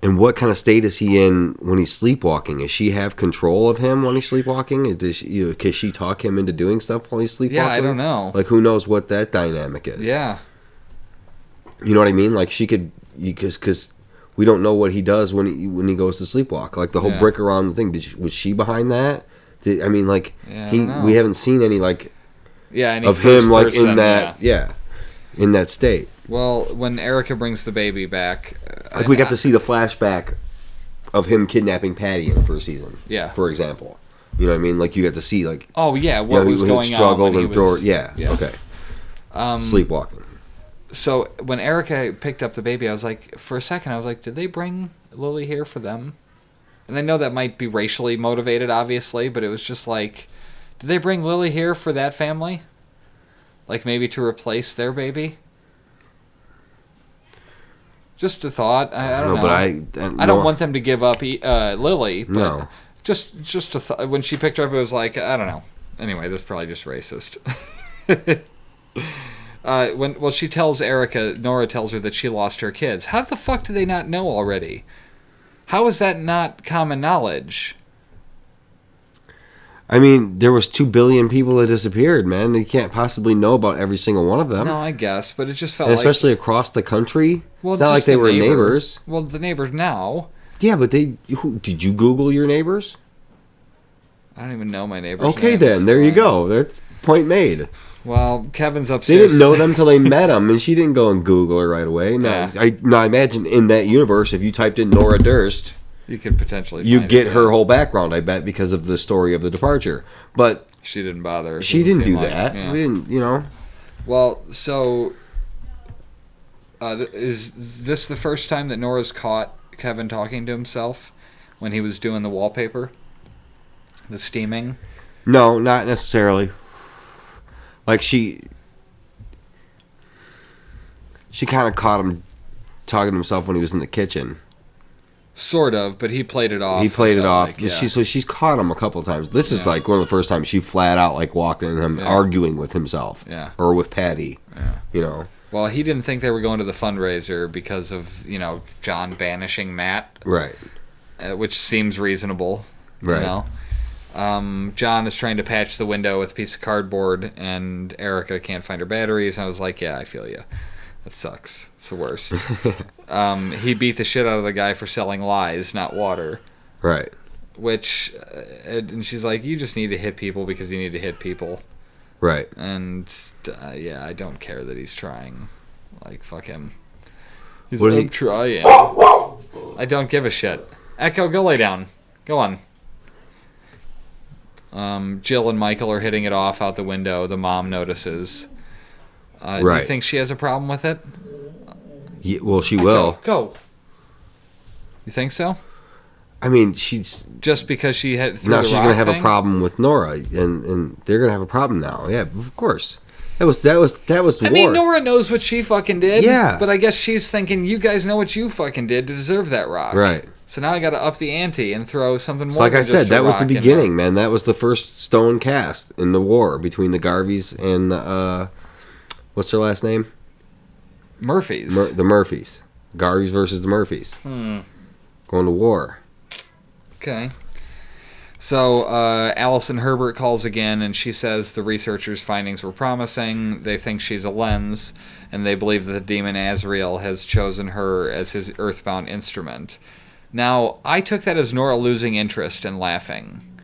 And what kind of state is he in when he's sleepwalking? Does she have control of him when he's sleepwalking? Can she talk him into doing stuff while he's sleepwalking? Yeah, I don't know. Like, who knows what that dynamic is? Yeah. You know what I mean? Like, she could... Because we don't know what he does when he goes to sleepwalk. Like, the whole brick around the thing. Was she behind that? I don't know. We haven't seen any, like... Yeah, any of first him, like, person, in that... Yeah. In that state. Well, when Erica brings the baby back... Like, we got to see the flashback of him kidnapping Patty in the first season. Yeah. For example. You know what I mean? Like, you got to see, like... Oh, yeah, what was going on struggled when he and throw was... Yeah, okay. Sleepwalking. So, when Erica picked up the baby, I was like... For a second, I was like, did they bring Lily here for them? And I know that might be racially motivated, obviously, but it was just like... Did they bring Lily here for that family? Like maybe to replace their baby? Just a thought. I don't know. But I don't want them to give up Lily. But No. Just a thought. When she picked her up, it was like, I don't know. Anyway, that's probably just racist. She tells Erica, Nora tells her that she lost her kids. How the fuck do they not know already? How is that not common knowledge? I mean, there was 2 billion people that disappeared, man. They can't possibly know about every single one of them. No, I guess, but it just felt and like... especially across the country. Well, it's not like they were neighbors. Well, the neighbors now. Yeah, but did you Google your neighbors? I don't even know my neighbors' Okay, names. then. There you go. That's point made. Well, Kevin's They upstairs. didn't know them till they met them, and she didn't go and Google her right away. No, Yeah. I imagine in that universe, if you typed in Nora Durst, You could potentially you find get it, her yeah. whole background, I bet, because of the story of the departure. But She didn't bother. she Doesn't didn't seem do like- that. yeah. We didn't, you know. Well, so... is this the first time that Nora's caught Kevin talking to himself when he was doing the wallpaper? The steaming? No, not necessarily. Like she kind of caught him talking to himself when he was in the kitchen. Sort of, but he played it off. He played I it felt off. like, yeah. She's caught him a couple of times. This is Yeah. like one of the first times she flat out like walked in him Yeah. arguing with himself. Yeah. Or with Patty. Yeah. You know. Well, he didn't think they were going to the fundraiser because of, John banishing Matt, Right. which seems reasonable. Right. You know? John is trying to patch the window with a piece of cardboard, and Erica can't find her batteries. And I was like, yeah, I feel you. That sucks. It's the worst. He beat the shit out of the guy for selling lies, not water. Right. Which, and she's like, you just need to hit people because you need to hit people. Right. And, yeah, I don't care that he's trying. Like, fuck him. He's What like, did I'm trying. I don't give a shit. Echo, go lay down. Go on. Jill and Michael are hitting it off out the window. The mom notices. Do you Right. think she has a problem with it? Yeah, well, she will. Go. You think so? I mean, she's Just because she had threw now the she's rock gonna have thing? a problem with Nora, and they're gonna have a problem now. Yeah, of course. That was I war. mean, Nora knows what she fucking did. Yeah. But I guess she's thinking, you guys know what you fucking did to deserve that rock. Right. So now I got to up the ante and throw something more. It's like than I just said, a that was the rock in beginning, man. That was the first stone cast in the war between the Garveys and the, what's their last name? Murphy's. The Murphys. Garveys versus the Murphys. Going to war. Okay. So Allison Herbert calls again, and she says the researchers' findings were promising. They think she's a lens, and they believe that the demon Azrael has chosen her as his earthbound instrument. Now, I took that as Nora losing interest and laughing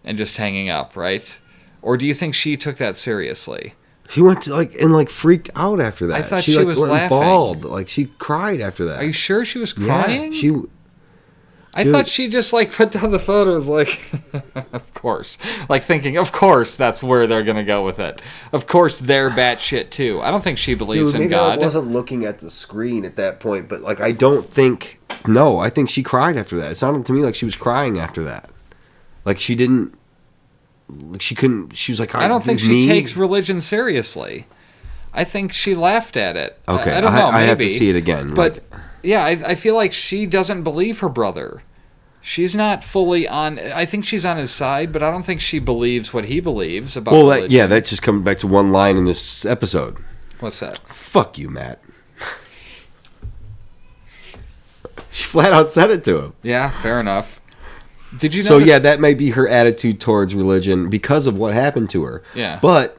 and just hanging up, right? Or do you think she took that seriously? She went to freaked out after that. I thought she was went laughing. bawled. Like she cried after that. Are you sure she was Yeah, crying? I Dude. thought she just put down the phone and was like, of course. Like thinking, of course that's where they're going to go with it. Of course they're batshit too. I don't think she believes in maybe God. I wasn't looking at the screen at that point, but I don't think. No, I think she cried after that. It sounded to me like she was crying after that. Like she didn't. Like she couldn't. She was like, I don't think she takes religion seriously. I think she laughed at it. Okay, I don't know. I have to maybe. see it again. But yeah, I feel like she doesn't believe her brother. She's not fully on. I think she's on his side, but I don't think she believes what he believes about religion. that just comes back to one line in this episode. What's that? Fuck you, Matt. She flat out said it to him. Yeah, fair enough. Did you So notice? yeah, that might be her attitude towards religion because of what happened to her. Yeah. But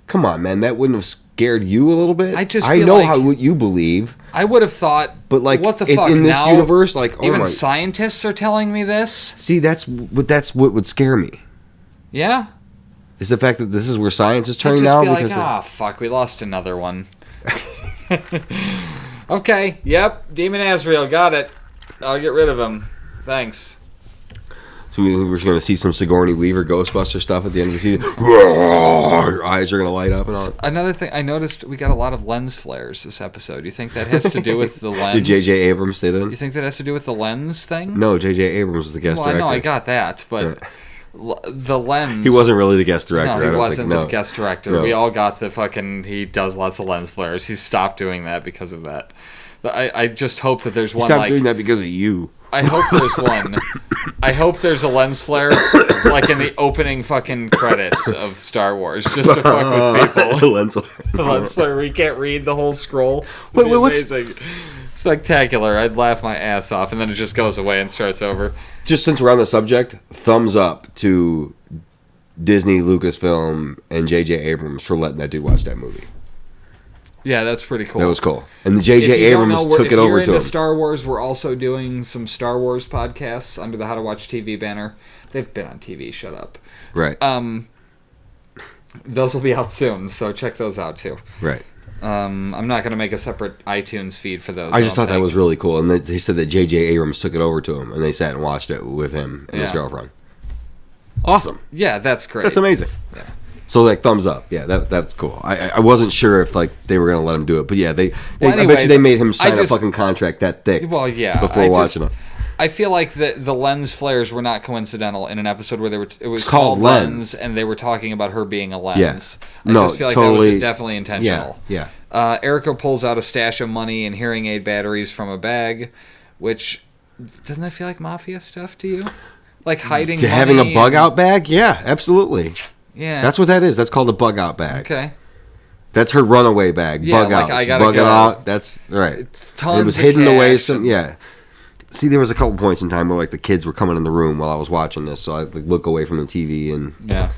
come on, man, that wouldn't have scared you a little bit. I just I feel know like- what you believe, I would have thought, but what the fuck? in this now, universe, oh even my. scientists are telling me this. See, that's what would scare me. Yeah, Is the fact that this is where science is I'd turning just now be like, because fuck, we lost another one. Okay, yep, Demon Azrael, got it. I'll get rid of him. Thanks. so we think we're going to see some Sigourney Weaver Ghostbuster stuff at the end of the season. Her eyes are going to light up and all. Another thing, I noticed we got a lot of lens flares this episode. You think that has to do with the lens? Did J.J. Abrams say that? You think that has to do with the lens thing? No, J.J. Abrams was the guest Well, I director. know, I got that, but the lens. He wasn't really the guest director. No, I he don't wasn't think, the guest director. No. We all got the fucking. He does lots of lens flares. He stopped doing that because of that. But I just hope that there's one. Stop doing that because of you. I hope there's one. I hope there's a lens flare, like in the opening fucking credits of Star Wars, just to fuck with people. Lens The lens flare where you can't read the whole scroll. Wait, what's... Amazing. Spectacular. I'd laugh my ass off, and then it just goes away and starts over. Just since we're on the subject, thumbs up to Disney, Lucasfilm, and J.J. Abrams for letting that dude watch that movie. Yeah, that's pretty cool. That was cool. And the J.J. Abrams took it over to him. If you're into Star Wars, we're also doing some Star Wars podcasts under the How to Watch TV banner. They've been on TV, shut up. Right. Those will be out soon, so check those out too. Right. I'm not going to make a separate iTunes feed for those. I just thought that was really cool. And they said that J.J. Abrams took it over to him, and they sat and watched it with him and his girlfriend. Awesome. Yeah, that's great. That's amazing. Yeah. So like thumbs up, yeah, that's cool. I wasn't sure if like they were gonna let him do it, but yeah, I bet you they made him sign a fucking contract that thick. Well, yeah, before watching it. I feel like the lens flares were not coincidental in an episode where it was called Lens, and they were talking about her being a lens. Yes, I just feel like totally, that was definitely intentional. Yeah. Erica pulls out a stash of money and hearing aid batteries from a bag, which doesn't that feel like mafia stuff to you? Like hiding money having a bug out bag? Yeah, absolutely. Yeah. That's what that is. That's called a bug out bag. Okay. That's her runaway bag. Yeah, bug like out. I gotta Bugging go. out. That's right. Tons it was of hidden away. cash. Yeah. See, there was a couple points in time where like the kids were coming in the room while I was watching this, so I like look away from the TV and. Yeah.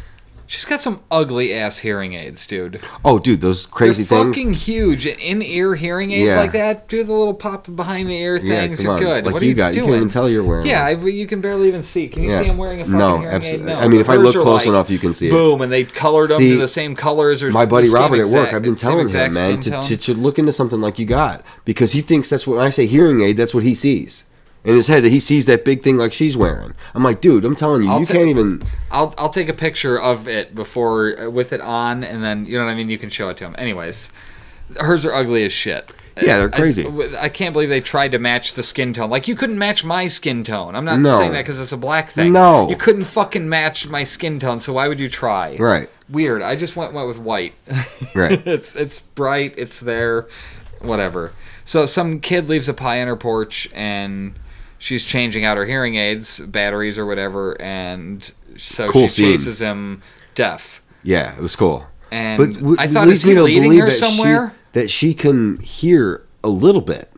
She's got some ugly ass hearing aids, dude. Oh, dude, those crazy They're things. fucking huge. In-ear hearing aids like that. Do the little pop behind the ear things. come You're on. good. Like what are you doing? You can't even tell you're wearing. Yeah, you can barely even see. Can you see him wearing a fucking hearing aid? No. I mean, if I Hers look are close like, enough, you can see it. Boom, and they colored them to the same colors. Or my buddy the same Robert at work, exact- I've been same telling exact him, man, skin tone. to look into something like you got, because he thinks that's what when I say hearing aid, that's what he sees. In his head, that he sees that big thing like she's wearing. I'm like, dude, I'm telling you, can't even. I'll take a picture of it before with it on, and then you know what I mean. You can show it to him. Anyways, hers are ugly as shit. Yeah, they're crazy. I can't believe they tried to match the skin tone. Like you couldn't match my skin tone. I'm not saying that because it's a black thing. No, you couldn't fucking match my skin tone. So why would you try? Right. Weird. I just went with white. Right. It's bright. It's there. Whatever. So some kid leaves a pie on her porch and. She's changing out her hearing aids, batteries or whatever, and so she chases him deaf. Yeah, it was cool. And I thought, is he leading her somewhere? That she can hear a little bit.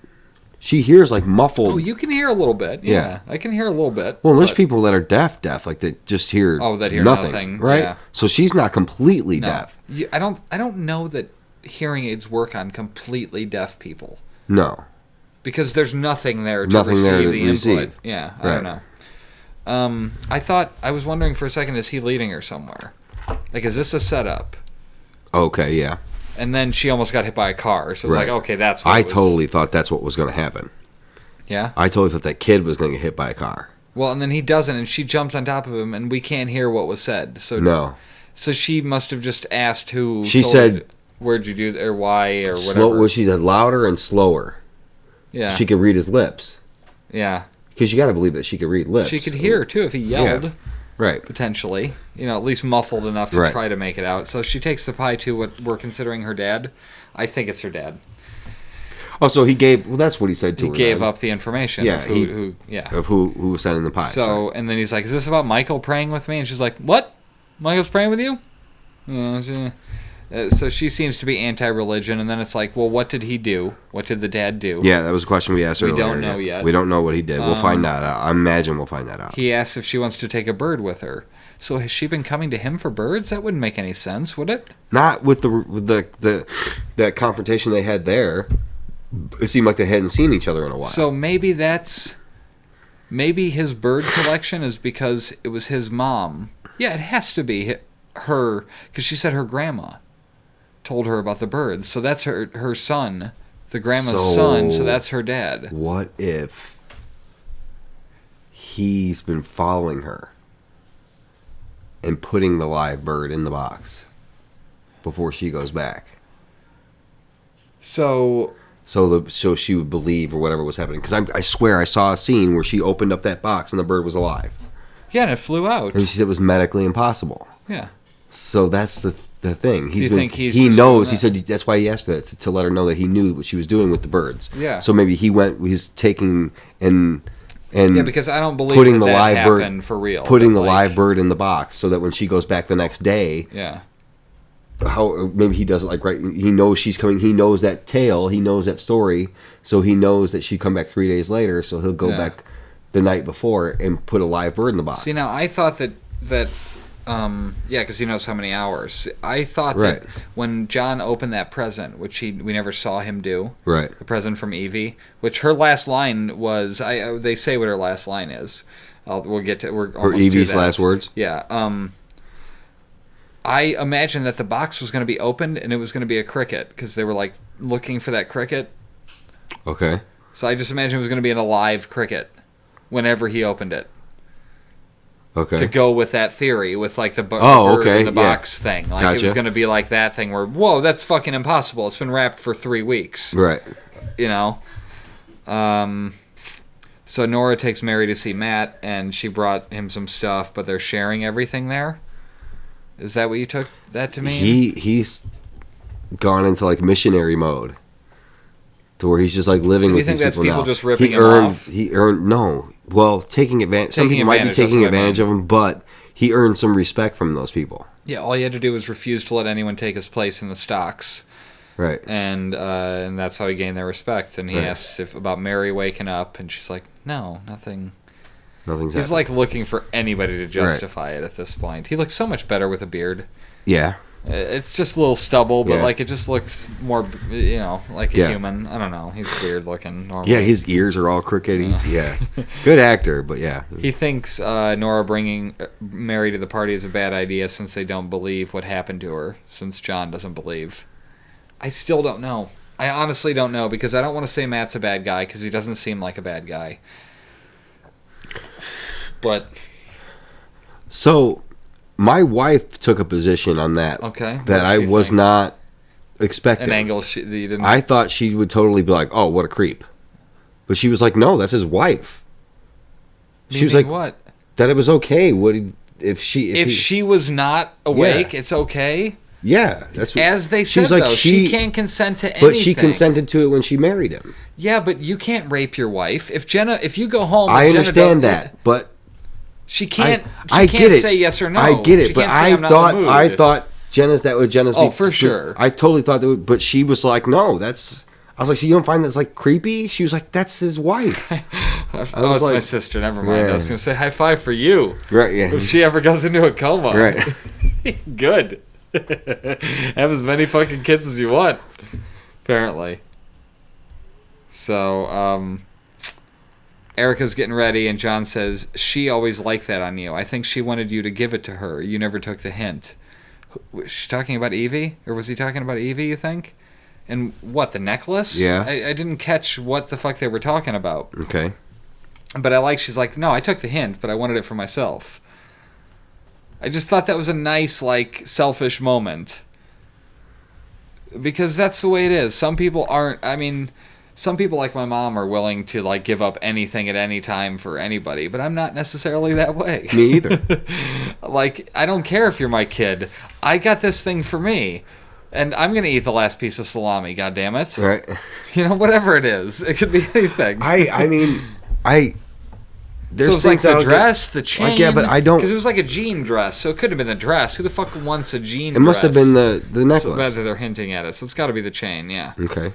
She hears like muffled. Oh, you can hear a little bit. Yeah. I can hear a little bit. Well, there's people that are deaf, like that just hear. Oh, that hear nothing, right? Yeah. So she's not completely deaf. I don't know that hearing aids work on completely deaf people. No. Because there's nothing there to receive the input. Yeah, I don't know. I was wondering for a second, is he leading her somewhere? Like, is this a setup? Okay, yeah. And then she almost got hit by a car, so it's like, okay, that's what I totally thought that's what was going to happen. Yeah? I totally thought that kid was going to get hit by a car. Well, and then he doesn't, and she jumps on top of him, and we can't hear what was said. So no. So she must have just asked who. She said, where'd you do that, or why, or whatever. She said louder and slower. Yeah. She could read his lips. Yeah. Because you got to believe that she could read lips. She could hear, too, if he yelled. Yeah. Right. Potentially. At least muffled enough to try to make it out. So she takes the pie to what we're considering her dad. I think it's her dad. Oh, so he gave... Well, that's what he said to her. He gave up the information of who was sending the pie. So, and then he's like, is this about Michael praying with me? And she's like, what? Michael's praying with you? So she seems to be anti-religion, and then it's like, well, what did he do? What did the dad do? Yeah, that was a question we asked earlier. We don't know yet. We don't know what he did. We'll find that out. I imagine we'll find that out. He asks if she wants to take a bird with her. So has she been coming to him for birds? That wouldn't make any sense, would it? Not with that confrontation they had there. It seemed like they hadn't seen each other in a while. So maybe his bird collection is because it was his mom. Yeah, it has to be her, because she said her grandma told her about the birds. So that's her son, the grandma's son, so that's her dad. What if he's been following her and putting the live bird in the box before she goes back? So she would believe or whatever was happening. Because I swear I saw a scene where she opened up that box and the bird was alive. Yeah, and it flew out. And she said it was medically impossible. Yeah. So that's the thing. Do you think he's he just knows. doing He said that's why he asked that to let her know that he knew what she was doing with the birds. Yeah. So maybe he's taking and Yeah, because I don't believe putting that the live happened bird for real. Putting but, the live bird in the box so that when she goes back the next day, Yeah. how maybe he doesn't like right. He knows she's coming. He knows that tale. He knows that story. So he knows that she'd come back 3 days later. So he'll go back the night before and put a live bird in the box. See, now I thought that because he knows how many hours. I thought Right. that when John opened that present, which we never saw him do, Right. the present from Evie, which her last line was, they say what her last line is. We'll get to we're Or almost Evie's to that. last words. Yeah. I imagined that the box was going to be opened and it was going to be a cricket because they were like looking for that cricket. Okay. So I just imagined it was going to be an alive cricket whenever he opened it. Okay. To go with that theory, with like the bird okay, in the box thing. Like it was Gotcha. going to be like that thing where, whoa, that's fucking impossible. It's been wrapped for 3 weeks. Right. You know? So Nora takes Mary to see Matt, and she brought him some stuff, but they're sharing everything there? Is that what you took that to mean? He's gone into like missionary mode. To where he's just like living So do with you think these that's people people now. just ripping he him earned, off? He earned no. Well, taking advantage. Some Taking people might be advantage, that's taking what I advantage mean. of him, but he earned some respect from those people. Yeah, all you had to do was refuse to let anyone take his place in the stocks. Right. And that's how he gained their respect. And he asks about Mary waking up, and she's like, no, nothing. Nothing's He's happened. like looking for anybody to justify it at this point. He looks so much better with a beard. Yeah. It's just a little stubble, but Yeah. like it just looks more, like a Yeah. human. I don't know. He's weird looking normally. Yeah, his ears are all crooked. He's good actor, but yeah. He thinks Nora bringing Mary to the party is a bad idea since they don't believe what happened to her, since John doesn't believe. I still don't know. I honestly don't know because I don't want to say Matt's a bad guy because he doesn't seem like a bad guy. But So, my wife took a position on that. Okay, what That did I she was think? not expecting. an angle that you didn't. I thought she would totally be like, "Oh, what a creep," but she was like, "No, that's his wife." She was like, Meaning what? "That it was okay." If She was not awake, it's okay. Yeah, that's what, As they she said, was like, though, she can't consent to anything. But she consented to it when she married him. Yeah, but you can't rape your wife. If you go home, I and Jenna understand don't- that, but she can't. I She get can't it. say yes or no. I get it, She but can't say, "I'm not in the mood." I thought Jenna's Oh, for sure. I totally thought that, but she was like, "No, that's." I was like, "So you don't find that's like creepy?" She was like, "That's his wife." Oh, was it's my like- sister. Never mind. Yeah. I was gonna say high five for you. Right? Yeah. If she ever goes into a coma, Right. Good. Have as many fucking kids as you want. Apparently. So, Erica's getting ready, and John says, she always liked that on you. I think she wanted you to give it to her. You never took the hint. Was she talking about Evie? Or was he talking about Evie, you think? And what, the necklace? Yeah. I didn't catch what the fuck they were talking about. Okay. But she's like, no, I took the hint, but I wanted it for myself. I just thought that was a nice, like, selfish moment. Because that's the way it is. Some people aren't, some people like my mom are willing to, like, give up anything at any time for anybody, but I'm not necessarily that way. Me either. Like, I don't care if you're my kid. I got this thing for me. And I'm going to eat the last piece of salami, goddammit. Right. Whatever it is. It could be anything. There's So it's like things I the don't dress, get. the chain. Like, yeah, but I don't. Because it was like a jean dress, so it could have been the dress. Who the fuck wants a jean It dress? must have been the So necklace. bad that they're hinting at it. So it's got to be the chain, yeah. Okay.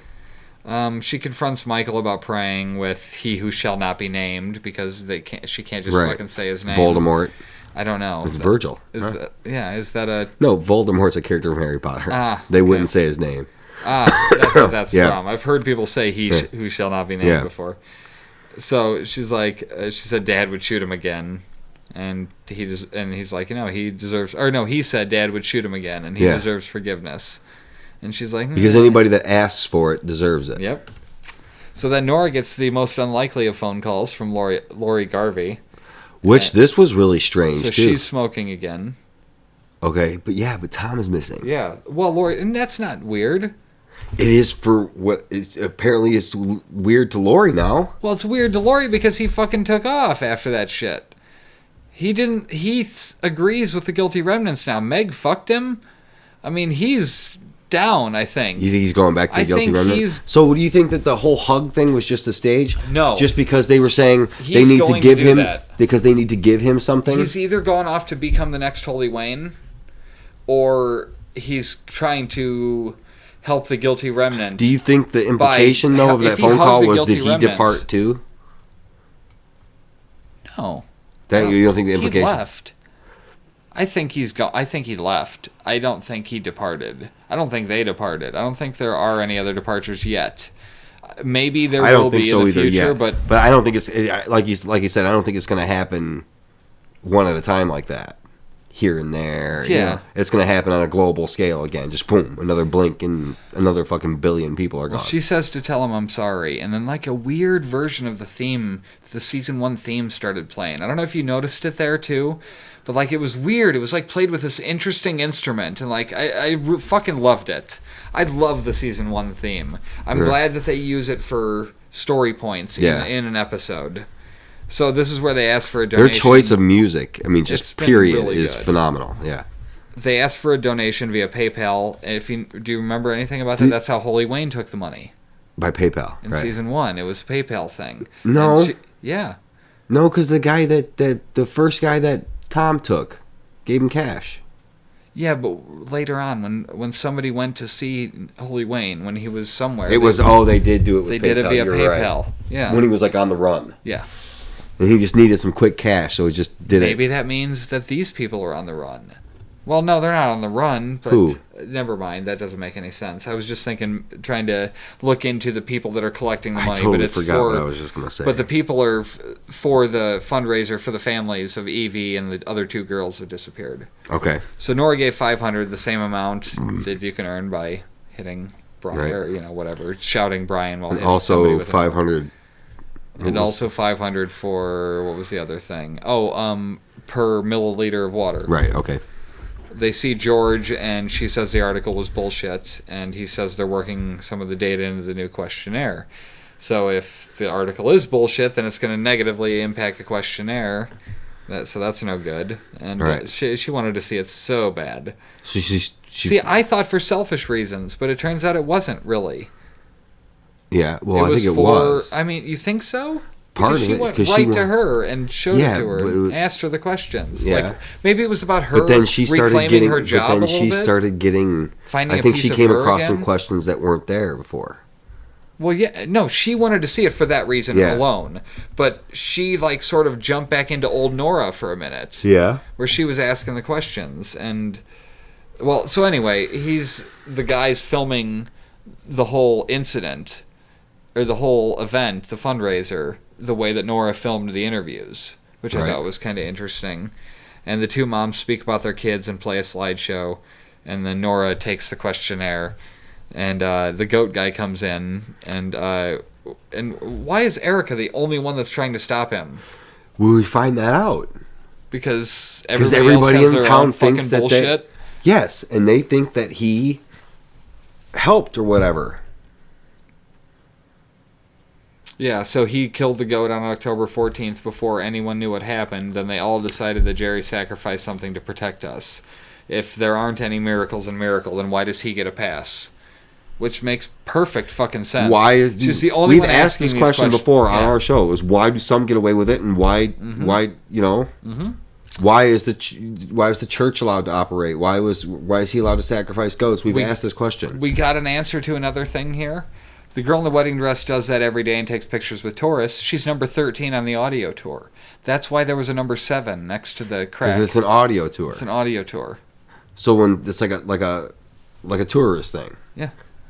She confronts Michael about praying with "He who shall not be named" because she can't just Right. fucking say his name. Voldemort. I don't know. It's Virgil. Is Huh? is that a No, Voldemort's a character from Harry Potter. They okay. wouldn't say his name. that's what that's Yeah. from. I've heard people say who shall not be named Yeah. before. So she's like, she said Dad would shoot him again, and he's like, he deserves. Or no, he said Dad would shoot him again, and he Yeah. deserves forgiveness. And she's like, Because anybody that asks for it deserves it. Yep. So then Nora gets the most unlikely of phone calls from Lori Garvey. Which this was really strange So too. she's smoking again. Okay, but Tom is missing. Yeah. Well, Lori, and that's not weird. It is for what is apparently it's weird to Lori now. Well, it's weird to Lori because he fucking took off after that shit. He didn't. He agrees with the guilty remnants now. Meg fucked him. I mean, he's down, I think. You think he's going back to the guilty remnant? He's, so do you think that the whole hug thing was just a stage? No. Just because they were saying they need to give him because they need to give him something? He's either gone off to become the next Holy Wayne, or he's trying to help the guilty remnant. Do you think the implication though of that phone call was did he depart too? No. You don't think the implication? He left. I think he's gone. I think he left. I don't think he departed. I don't think they departed. I don't think there are any other departures yet. Maybe there will be in the future, but I don't think it's like you said. I don't think it's going to happen one at a time like that, here and there. Yeah, you know, it's going to happen on a global scale again. Just boom, another blink, and another fucking billion people are gone. Well, she says to tell him I'm sorry, and then like a weird version of the theme, the season 1 theme started playing. I don't know if you noticed it there too. But, like, it was weird. It was, like, played with this interesting instrument. And, like, I fucking loved it. I love the Season 1 theme. I'm glad that they use it for story points in an episode. So this is where they ask for a donation. Their choice of music, I mean, just period, really is phenomenal. Yeah. They asked for a donation via PayPal. And do you remember anything about that? That's how Holy Wayne took the money. By PayPal, in Season 1. It was a PayPal thing. No. Yeah. No, because the guy the first guy that Tom took, gave him cash. Yeah, but later on, when somebody went to see Holy Wayne, when he was somewhere, they did do it with PayPal. They did it via PayPal. Right. Yeah, when he was like on the run. Yeah, and he just needed some quick cash, so he just did it. Maybe that means that these people are on the run. Well, no, they're not on the run. But who? Never mind. That doesn't make any sense. I was just trying to look into the people that are collecting the money. I totally but it's forgot what I was just going to say. But the people are for the fundraiser for the families of Evie and the other 2 girls who disappeared. Okay. So Nora gave $500, the same amount that you can earn by hitting Brian, or whatever, shouting Brian while hitting also $500. And also $500 for what was the other thing? Per milliliter of water. Right. Okay. They see George, and she says the article was bullshit, and he says they're working some of the data into the new questionnaire. So if the article is bullshit, then it's going to negatively impact the questionnaire. So that's no good. And she wanted to see it so bad. See, I thought for selfish reasons, but it turns out it wasn't really. Yeah, well, I think it was. I mean, you think so? Part because she went right to her and showed it to her and asked her the questions. Yeah. Like, maybe it was about her but then she started reclaiming her job But then she started getting... Finding I think she came across again. some questions that weren't there before. Well, yeah, no, she wanted to see it for that reason alone. But she, like, sort of jumped back into old Nora for a minute. Yeah. Where she was asking the questions. And, well, so anyway, the guy's filming the whole incident, or the whole event, the fundraiser, the way that Nora filmed the interviews, which I thought was kind of interesting. And the 2 moms speak about their kids and play a slideshow, and then Nora takes the questionnaire, and the goat guy comes in, and why is Erica the only one that's trying to stop him? Will we find that out? Because everybody else has in town thinks that bullshit. Yes, and they think that he helped or whatever. Yeah, so he killed the goat on October 14th before anyone knew what happened. Then they all decided that Jerry sacrificed something to protect us. If there aren't any miracles in Miracle, then why does he get a pass? Which makes perfst fucking sense. Why is she's the only we've one asked this question before on our show? Is why do some get away with it, and why why is the church allowed to operate? Why is he allowed to sacrifice goats? We've asked this question. We got an answer to another thing here. The girl in the wedding dress does that every day and takes pictures with tourists. She's number 13 on the audio tour. That's why there was a number 7 next to the crack. Because it's an audio tour. It's an audio tour. So when it's like a tourist thing. Yeah.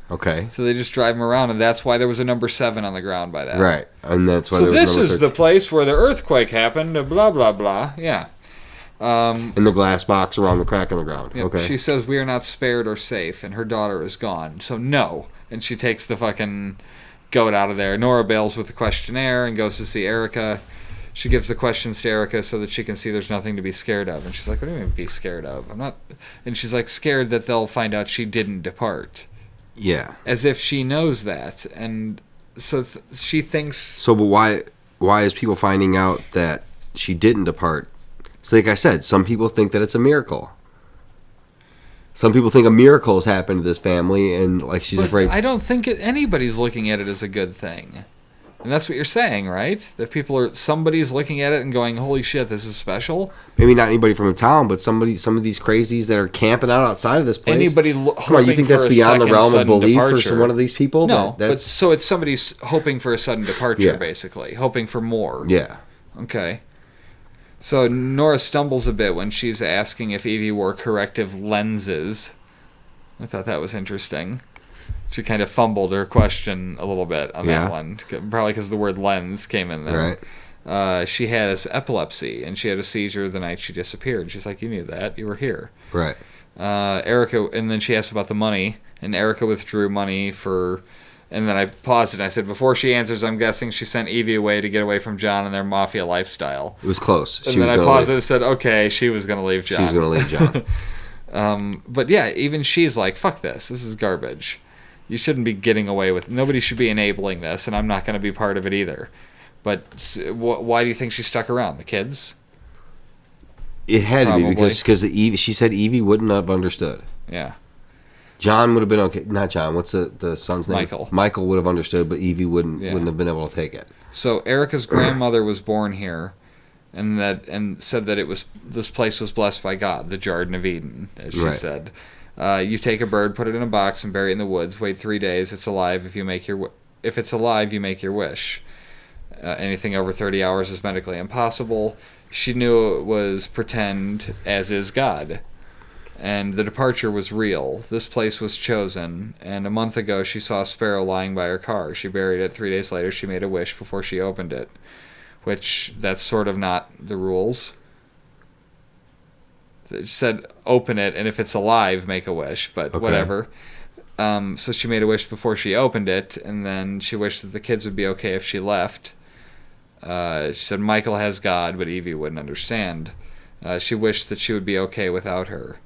Okay. So they just drive them around, and that's why there was a number 7 on the ground by that. Right, and that's why. So there was this number is 13. The place where the earthquake happened. Blah blah blah. Yeah. In the glass box around the crack in the ground. Yep. Okay. She says we are not spared or safe, and her daughter is gone. So no. And she takes the fucking goat out of there. Nora bails with the questionnaire and goes to see Erica. She gives the questions to Erica so that she can see there's nothing to be scared of. And she's like, what do you mean be scared of? I'm not... And she's like, scared that they'll find out she didn't depart. Yeah. As if she knows that. And so she thinks... So, but why is people finding out that she didn't depart So like I said, some people think that it's a miracle. Some people think a miracle has happened to this family, and like she's afraid. I don't think anybody's looking at it as a good thing. And that's what you're saying, right? That somebody's looking at it and going, holy shit, this is special? Maybe not anybody from the town, but some of these crazies that are camping out outside of this place. Anybody Come on, you think that's beyond the realm of belief for one of these people? No, so it's somebody's hoping for a sudden departure, basically. Hoping for more. Yeah. Okay. So Nora stumbles a bit when she's asking if Evie wore corrective lenses. I thought that was interesting. She kind of fumbled her question a little bit on that one. Probably because the word lens came in there. Right. She has epilepsy, and she had a seizure the night she disappeared. She's like, you knew that. You were here. Right. Erica, and then she asked about the money, and Erica withdrew money for... And then I paused and I said, before she answers, I'm guessing she sent Evie away to get away from John and their mafia lifestyle. It was close. And then I paused and said, okay, she was going to leave John. She was going to leave John. But yeah, even she's like, fuck this. This is garbage. You shouldn't be getting away with... Nobody should be enabling this, and I'm not going to be part of it either. But why do you think she stuck around? The kids? It had to be because she said Evie wouldn't have understood. Yeah. John would have been okay. Not John. What's the son's name? Michael. Michael would have understood, but Evie wouldn't have been able to take it. So Erica's grandmother was born here, and said that this place was blessed by God, the Garden of Eden, as she said. You take a bird, put it in a box, and bury it in the woods. Wait 3 days. It's alive. If it's alive, you make your wish. Anything over 30 hours is medically impossible. She knew it was pretend, as is God. And the departure was real. This place was chosen. And a month ago, she saw a sparrow lying by her car. She buried it. 3 days later, she made a wish before she opened it. Which, that's sort of not the rules. It said open it, and if it's alive, make a wish, but whatever. So she made a wish before she opened it, and then she wished that the kids would be okay if she left. She said Michael has God, but Evie wouldn't understand. She wished that she would be okay without her.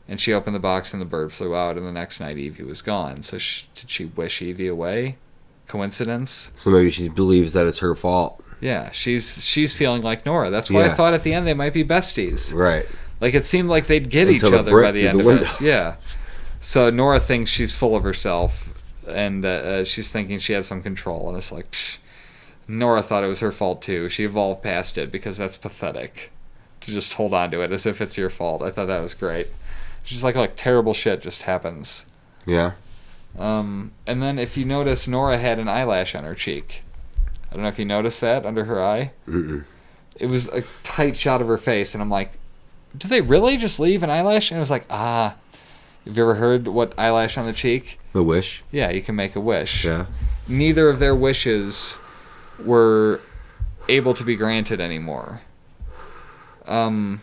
And she opened the box, and the bird flew out, and the next night Evie was gone. So did she wish Evie away? Coincidence? So maybe she believes that it's her fault. Yeah, she's feeling like Nora. That's why I thought at the end they might be besties. Right. Like, it seemed like they'd get each other by the end of it. Yeah. So Nora thinks she's full of herself, and she's thinking she has some control, and it's like, psh. Nora thought it was her fault too. She evolved past it because that's pathetic to just hold on to it as if it's your fault. I thought that was great. She's like terrible shit just happens. Yeah. And then if you notice, Nora had an eyelash on her cheek. I don't know if you noticed that under her eye. Mm-mm. It was a tight shot of her face, and I'm like, did they really just leave an eyelash? And it was like, have you ever heard what eyelash on the cheek? A wish? Yeah, you can make a wish. Yeah. Neither of their wishes were able to be granted anymore. Well,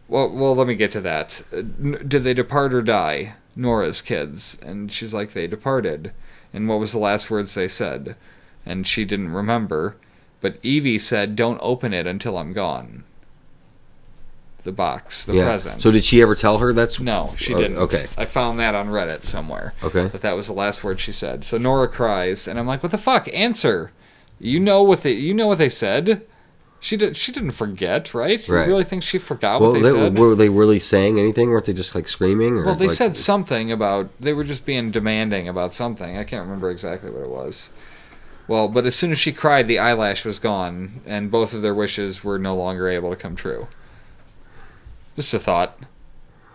let me get to that. Did they depart or die? Nora's kids. And she's like, they departed. And what was the last words they said? And she didn't remember. But Evie said, don't open it until I'm gone. The box, the present. So did she ever tell her that's... No, she didn't. Okay. I found that on Reddit somewhere. Okay. That was the last word she said. So Nora cries, and I'm like, what the fuck? Answer. You know what they said? She didn't forget, right? You really think she forgot what they said? Were they really saying anything? Weren't they just like screaming? Or, well, they said something about... They were just being demanding about something. I can't remember exactly what it was. Well, but as soon as she cried, the eyelash was gone, and both of their wishes were no longer able to come true. Just a thought.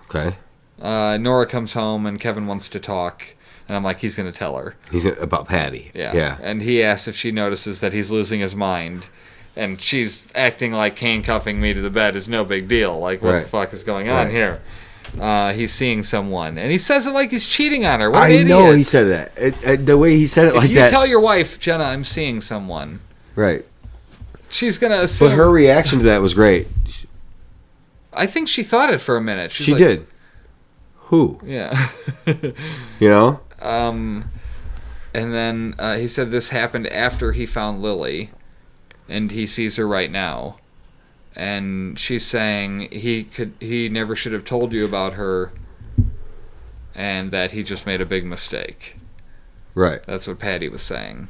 Okay. Nora comes home, and Kevin wants to talk, and I'm like, he's going to tell her. About Patty. Yeah. And he asks if she notices that he's losing his mind, and she's acting like handcuffing me to the bed is no big deal. Like, what the fuck is going on here? He's seeing someone, and he says it like he's cheating on her. What an idiot. I know he said that. The way he said it like that. If you tell your wife, Jenna, I'm seeing someone. Right. She's going to assume... But her reaction to that was great. I think she thought it for a minute. She did. Who? Yeah. You know? And then he said this happened after he found Lily, and he sees her right now. And she's saying he never should have told you about her, and that he just made a big mistake. Right. That's what Patty was saying.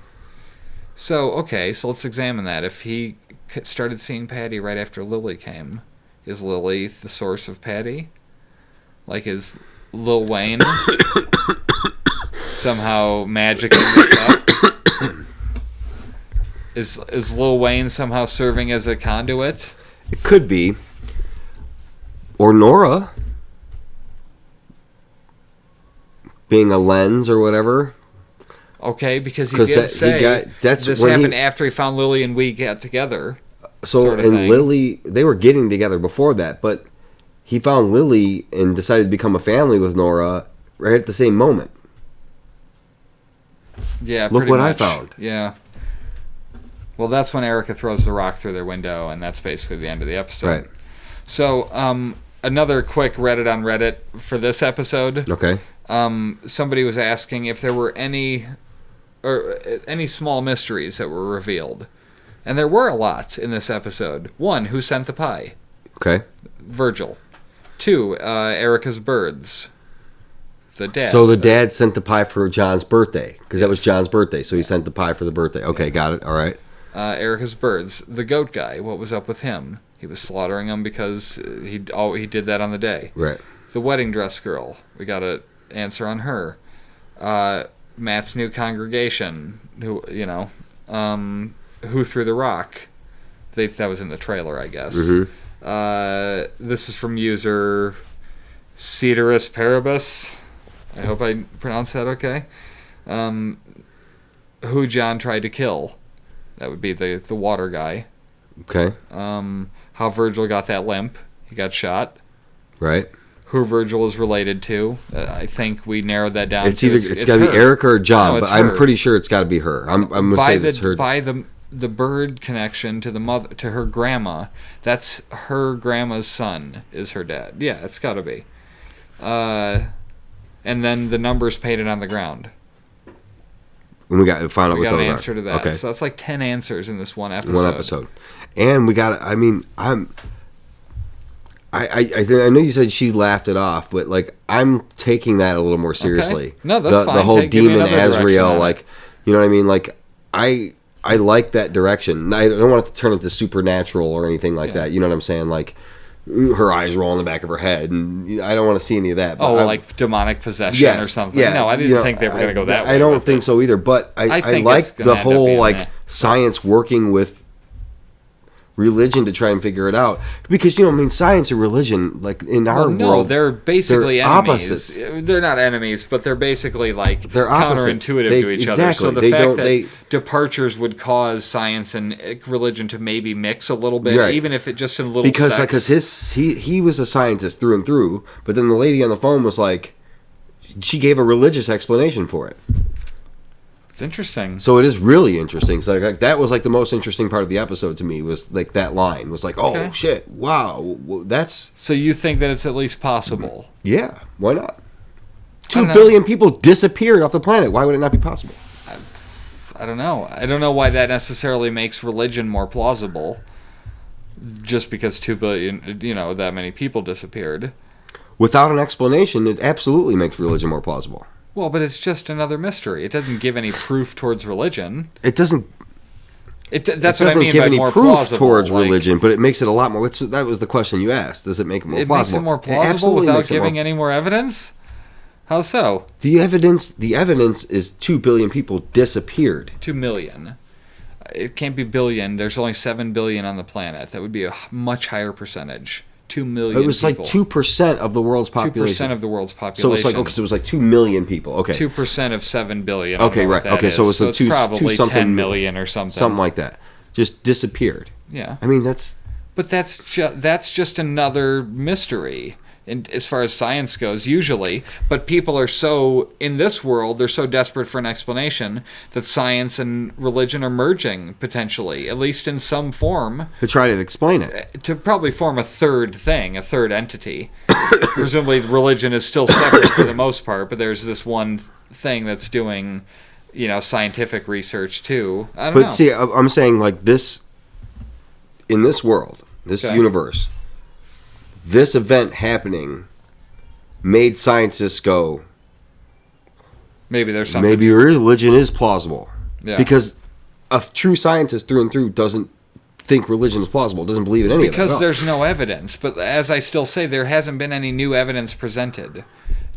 So, okay, so let's examine that. If he started seeing Patty right after Lily came, Is Lily the source of Patty? Like, is Lil Wayne somehow magicking this up? Is Lil Wayne somehow serving as a conduit? It could be. Or Nora being a lens or whatever. Okay, because he did say this happened after he found Lily and we got together. So, sort of and thing. Lily, they were getting together before that, but he found Lily and decided to become a family with Nora right at the same moment. Yeah, Look pretty what much. I found. Yeah. Well, that's when Erica throws the rock through their window, and that's basically the end of the episode. Right. So, another quick Reddit on Reddit for this episode. Okay. Somebody was asking if there were any small mysteries that were revealed. And there were a lot in this episode. 1, who sent the pie? Okay. Virgil. 2, Erica's birds. The dad. So the dad sent the pie for John's birthday, because that was John's birthday, so he sent the pie for the birthday. Okay, got it. All right. Erica's birds. The goat guy. What was up with him? He was slaughtering them because he did that on the day. Right. The wedding dress girl. We got an answer on her. Matt's new congregation. Who threw the rock? That was in the trailer, I guess. Mm-hmm. This is from user Cedarus Paribus. I hope I pronounced that okay. Who John tried to kill. That would be the water guy. Okay. How Virgil got that limp. He got shot. Right. Who Virgil is related to. I think we narrowed that down. It's got to be Erica or John, No, but her. I'm pretty sure it's got to be her. I'm going to say it's her. By the bird connection to the mother, to her grandma. That's her grandma's son is her dad. Yeah, it's got to be. And then the numbers painted on the ground. And we got to find out We what got those an are. answer to that. Okay. So that's like 10 answers in this one episode. One episode. And we got. I mean, I know you said she laughed it off, but like I'm taking that a little more seriously. Okay. No, that's fine. The whole Give me demon another direction Azrael, on it. like, you know what I mean? Like I like that direction. I don't want it to turn into supernatural or anything like that. You know what I'm saying? Like her eyes roll in the back of her head, and I don't want to see any of that. But like demonic possession or something. Yeah, no, I didn't think they were going to go that way. I don't think so either. But I think like it's gonna the end up whole being like that. science working with religion to try and figure it out, because science and religion, like in our world, they're basically they're enemies. opposites. They're not enemies, but they're basically like They're opposites. counterintuitive to each other. So the fact that departures would cause science and religion to maybe mix a little bit, Right. even if it just in a little because sex. he was a scientist through and through, but then the lady on the phone was like, she gave a religious explanation for it. It's interesting. So it is really interesting. So like that was like the most interesting part of the episode to me, was like that line was like, oh shit, wow, that's. So you think that it's at least possible? Yeah, why not? I 2 don't know. billion people disappeared off the planet. Why would it not be possible? I don't know. I don't know why that necessarily makes religion more plausible. Just because 2 billion, that many people disappeared. Without an explanation, it absolutely makes religion more plausible. Well, but it's just another mystery. It doesn't give any proof towards religion. It doesn't. That's It what I doesn't mean give by any more proof plausible. towards like, religion, but it makes it a lot more. That was the question you asked. Does it make it more It plausible? makes it more plausible absolutely without makes it more- giving any more evidence? How so? The evidence is 2 billion people disappeared. 2 million. It can't be billion. There's only 7 billion on the planet. That would be a much higher percentage. 2 million It was people. like 2% of the world's population. 2% of the world's population. So it's like so it was like 2 million people. Okay. 2% of 7 billion. Okay, right. Okay, so it's it's probably 10 million or something. Something like that. Just disappeared. Yeah. I mean, that's. But that's just another mystery, as far as science goes, usually. But people are so, in this world, they're so desperate for an explanation that science and religion are merging, potentially, at least in some form, To try to explain it. to probably form a third thing, a third entity. Presumably religion is still separate for the most part, but there's this one thing that's doing, scientific research too. I don't know. But see, I'm saying like this, in this world, this universe, this event happening made scientists go, Maybe there's something. maybe religion is plausible. Yeah. Because a true scientist through and through doesn't think religion is plausible. It doesn't believe in any of it. Because there's no evidence. But as I still say, there hasn't been any new evidence presented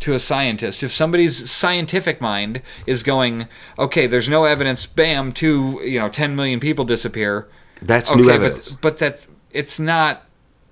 to a scientist. If somebody's scientific mind is going, okay, there's no evidence, bam, 10 million people disappear. That's new evidence. But that it's not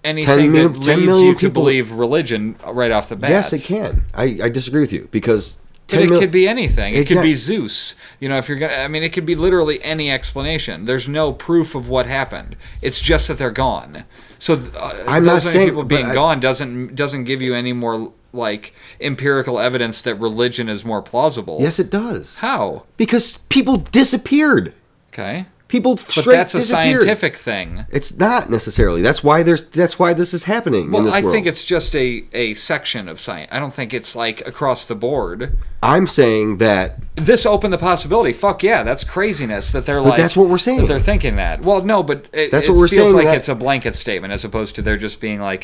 anything that leads you to believe religion right off the bat. Yes, it can. I disagree with you because. But it could be anything. It could be Zeus. If you're gonna, it could be literally any explanation. There's no proof of what happened. It's just that they're gone. So I'm not saying people being gone doesn't give you any more like empirical evidence that religion is more plausible. Yes, it does. How? Because people disappeared. Okay. People But that's a scientific thing. It's not necessarily. That's why this is happening in this world. I think it's just a section of science. I don't think it's like across the board. I'm saying that this opened the possibility. Fuck yeah, that's craziness that they're but that's what we're saying. That they're thinking that. Well, no, but that's what we're saying. It feels like it's a blanket statement as opposed to there just being like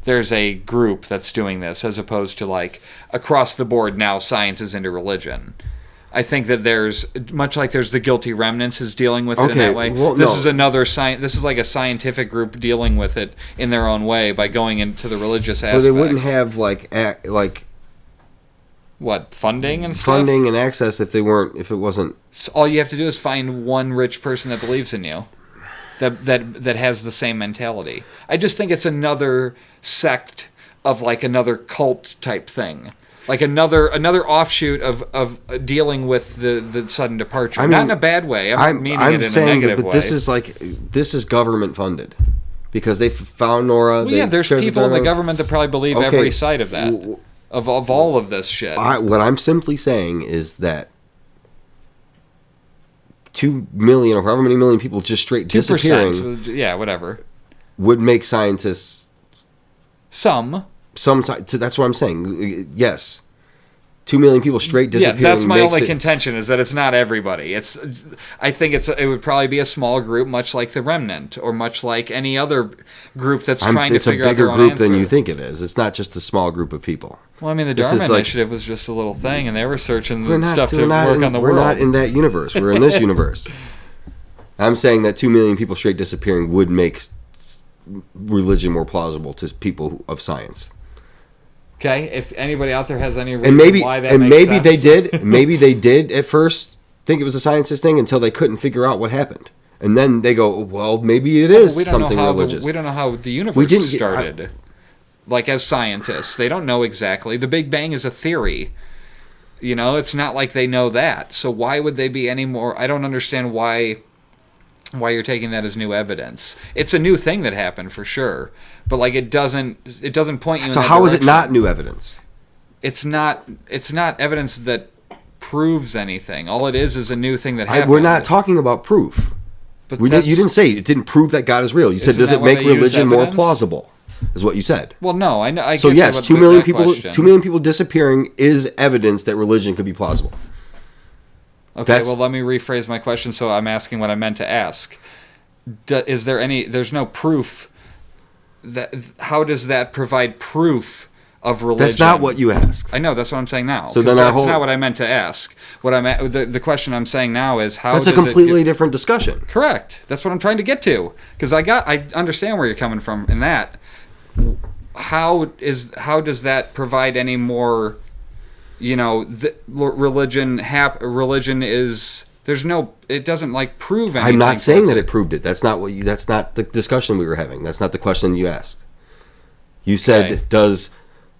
there's a group that's doing this as opposed to like across the board now science is into religion. I think that there's much like there's the guilty remnants is dealing with it in that way. Well, this is another This is like a scientific group dealing with it in their own way by going into the religious aspect. But they wouldn't have like what funding and stuff? Funding and access if it wasn't. So all you have to do is find one rich person that believes in you, that has the same mentality. I just think it's another sect of like another cult type thing. Like another offshoot of dealing with the sudden departure. Not in a bad way. I'm meaning it in a negative way. This is government funded because they found Nora. Well, there's people in the government that probably believe every side of that, of all of this shit. What I'm simply saying is that 2 million or however many million people just straight 2%, disappearing. Yeah, whatever. Would make scientists some. That's what I'm saying. Yes. 2 million people straight disappearing. Yeah, that's my only contention is that it's not everybody. I think it would probably be a small group, much like the Remnant, or much like any other group that's trying to figure out their own answer. It's a bigger group than you think it is. It's not just a small group of people. Well, the Dharma Initiative was just a little thing, and they were searching stuff to work on the world. We're not in that universe. We're in this universe. I'm saying that 2 million people straight disappearing would make religion more plausible to people of science. Okay, if anybody out there has any reason why that makes sense. Maybe they did at first think it was a scientist thing until they couldn't figure out what happened. And then they go, well, maybe it is something religious. We don't know how the universe started. Like as scientists, they don't know exactly. The Big Bang is a theory. It's not like they know that. So why would they be any more? I don't understand why you're taking that as new evidence. It's a new thing that happened for sure, but like it doesn't point you. So how is it not new evidence? It's not evidence that proves anything. All it is a new thing that happened. We're not talking about proof. But you didn't say it didn't prove that God is real. You said does it make religion more plausible? Is what you said. Well, no, I know. So yes, 2 million people. 2 million people disappearing is evidence that religion could be plausible. Okay, well, let me rephrase my question so I'm asking what I meant to ask. Is there there's no proof, how does that provide proof of religion? That's not what you asked. I know, that's what I'm saying now. So then that's not what I meant to ask. The question I'm saying now is how that's a completely different discussion. Correct. That's what I'm trying to get to. Because I understand where you're coming from in that. How does that provide any more... religion is it doesn't like prove anything. I'm not saying that it proved it. That's not the discussion we were having. That's not the question you asked. You said, does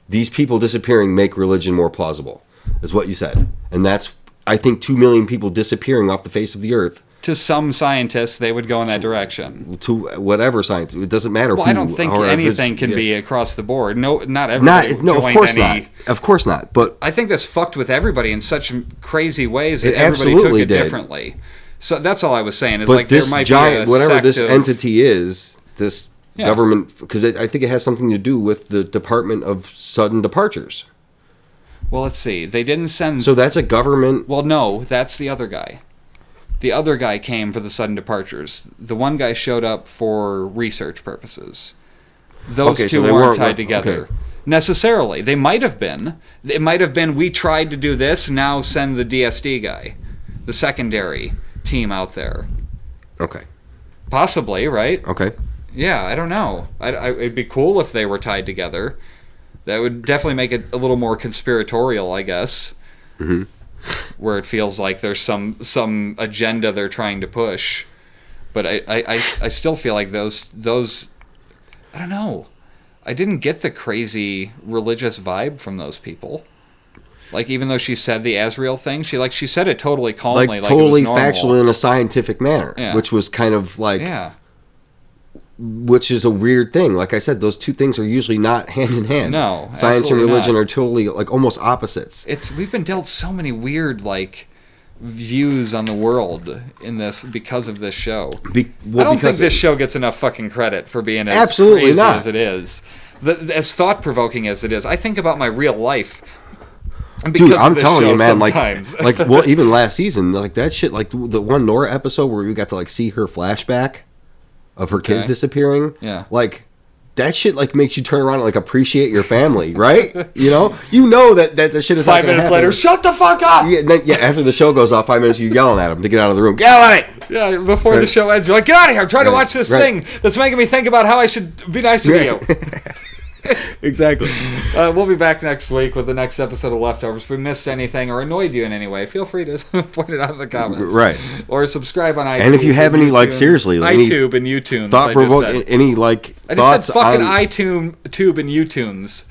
these people disappearing make religion more plausible? Is what you said. And that's, I think 2 million people disappearing off the face of the earth. To some scientists, they would go in that direction. To whatever science, it doesn't matter. Well, I don't think anything can be across the board. No, not everybody. Of course not. Of course not. But I think this fucked with everybody in such crazy ways that everybody took it differently. So that's all I was saying. Is like this there might giant, be whatever this entity is, this government, because I think it has something to do with the Department of Sudden Departures. Well, let's see. They didn't send. So that's a government. Well, no, that's the other guy. The other guy came for the sudden departures. The one guy showed up for research purposes. Those two weren't tied together necessarily. They might have been. It might have been we tried to do this, now send the DSD guy, the secondary team out there. Okay. Possibly, right? Okay. Yeah, I don't know. It'd be cool if they were tied together. That would definitely make it a little more conspiratorial, I guess. Mm-hmm. Where it feels like there's some agenda they're trying to push. But I still feel like those I don't know. I didn't get the crazy religious vibe from those people. Like, even though she said the Azrael thing, she said it totally calmly, like totally it was normal. factual in a scientific manner, which was kind of like, which is a weird thing. Like I said, those two things are usually not hand in hand. No, science and religion not. are totally like almost opposites. We've been dealt so many weird like views on the world in this because of this show. I don't think this show gets enough fucking credit for being as absolutely crazy not. as it is, as thought provoking as it is. I think about my real life. Dude, I'm telling you, man, sometimes. well, even last season, like that shit, like the one Nora episode where we got to like see her flashback of her kids disappearing. Yeah. Like that shit like makes you turn around and like appreciate your family, right? You know that the shit is 5 minutes later, shut the fuck up. Yeah, after the show goes off, 5 minutes you're yelling at them to get out of the room. Get out of it. Yeah, before the show ends, you're like, get out of here. I'm trying to watch this thing that's making me think about how I should be nice to you. Exactly. We'll be back next week with the next episode of Leftovers. If we missed anything or annoyed you in any way, feel free to point it out in the comments. Right. Or subscribe on iTunes. And if you have any, like, seriously, like, iTunes and YouTunes. Thought provoke any like I thoughts just said fucking on iTunes and YouTunes.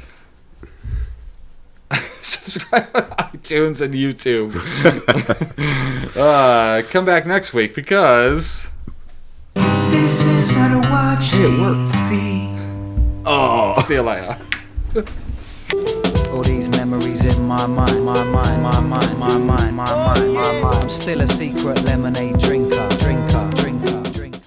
Subscribe on iTunes and YouTube. Come back next week because This is how to watch it worked. TV. Oh. See you later. All these memories in my mind, my mind. I'm still a secret lemonade drinker.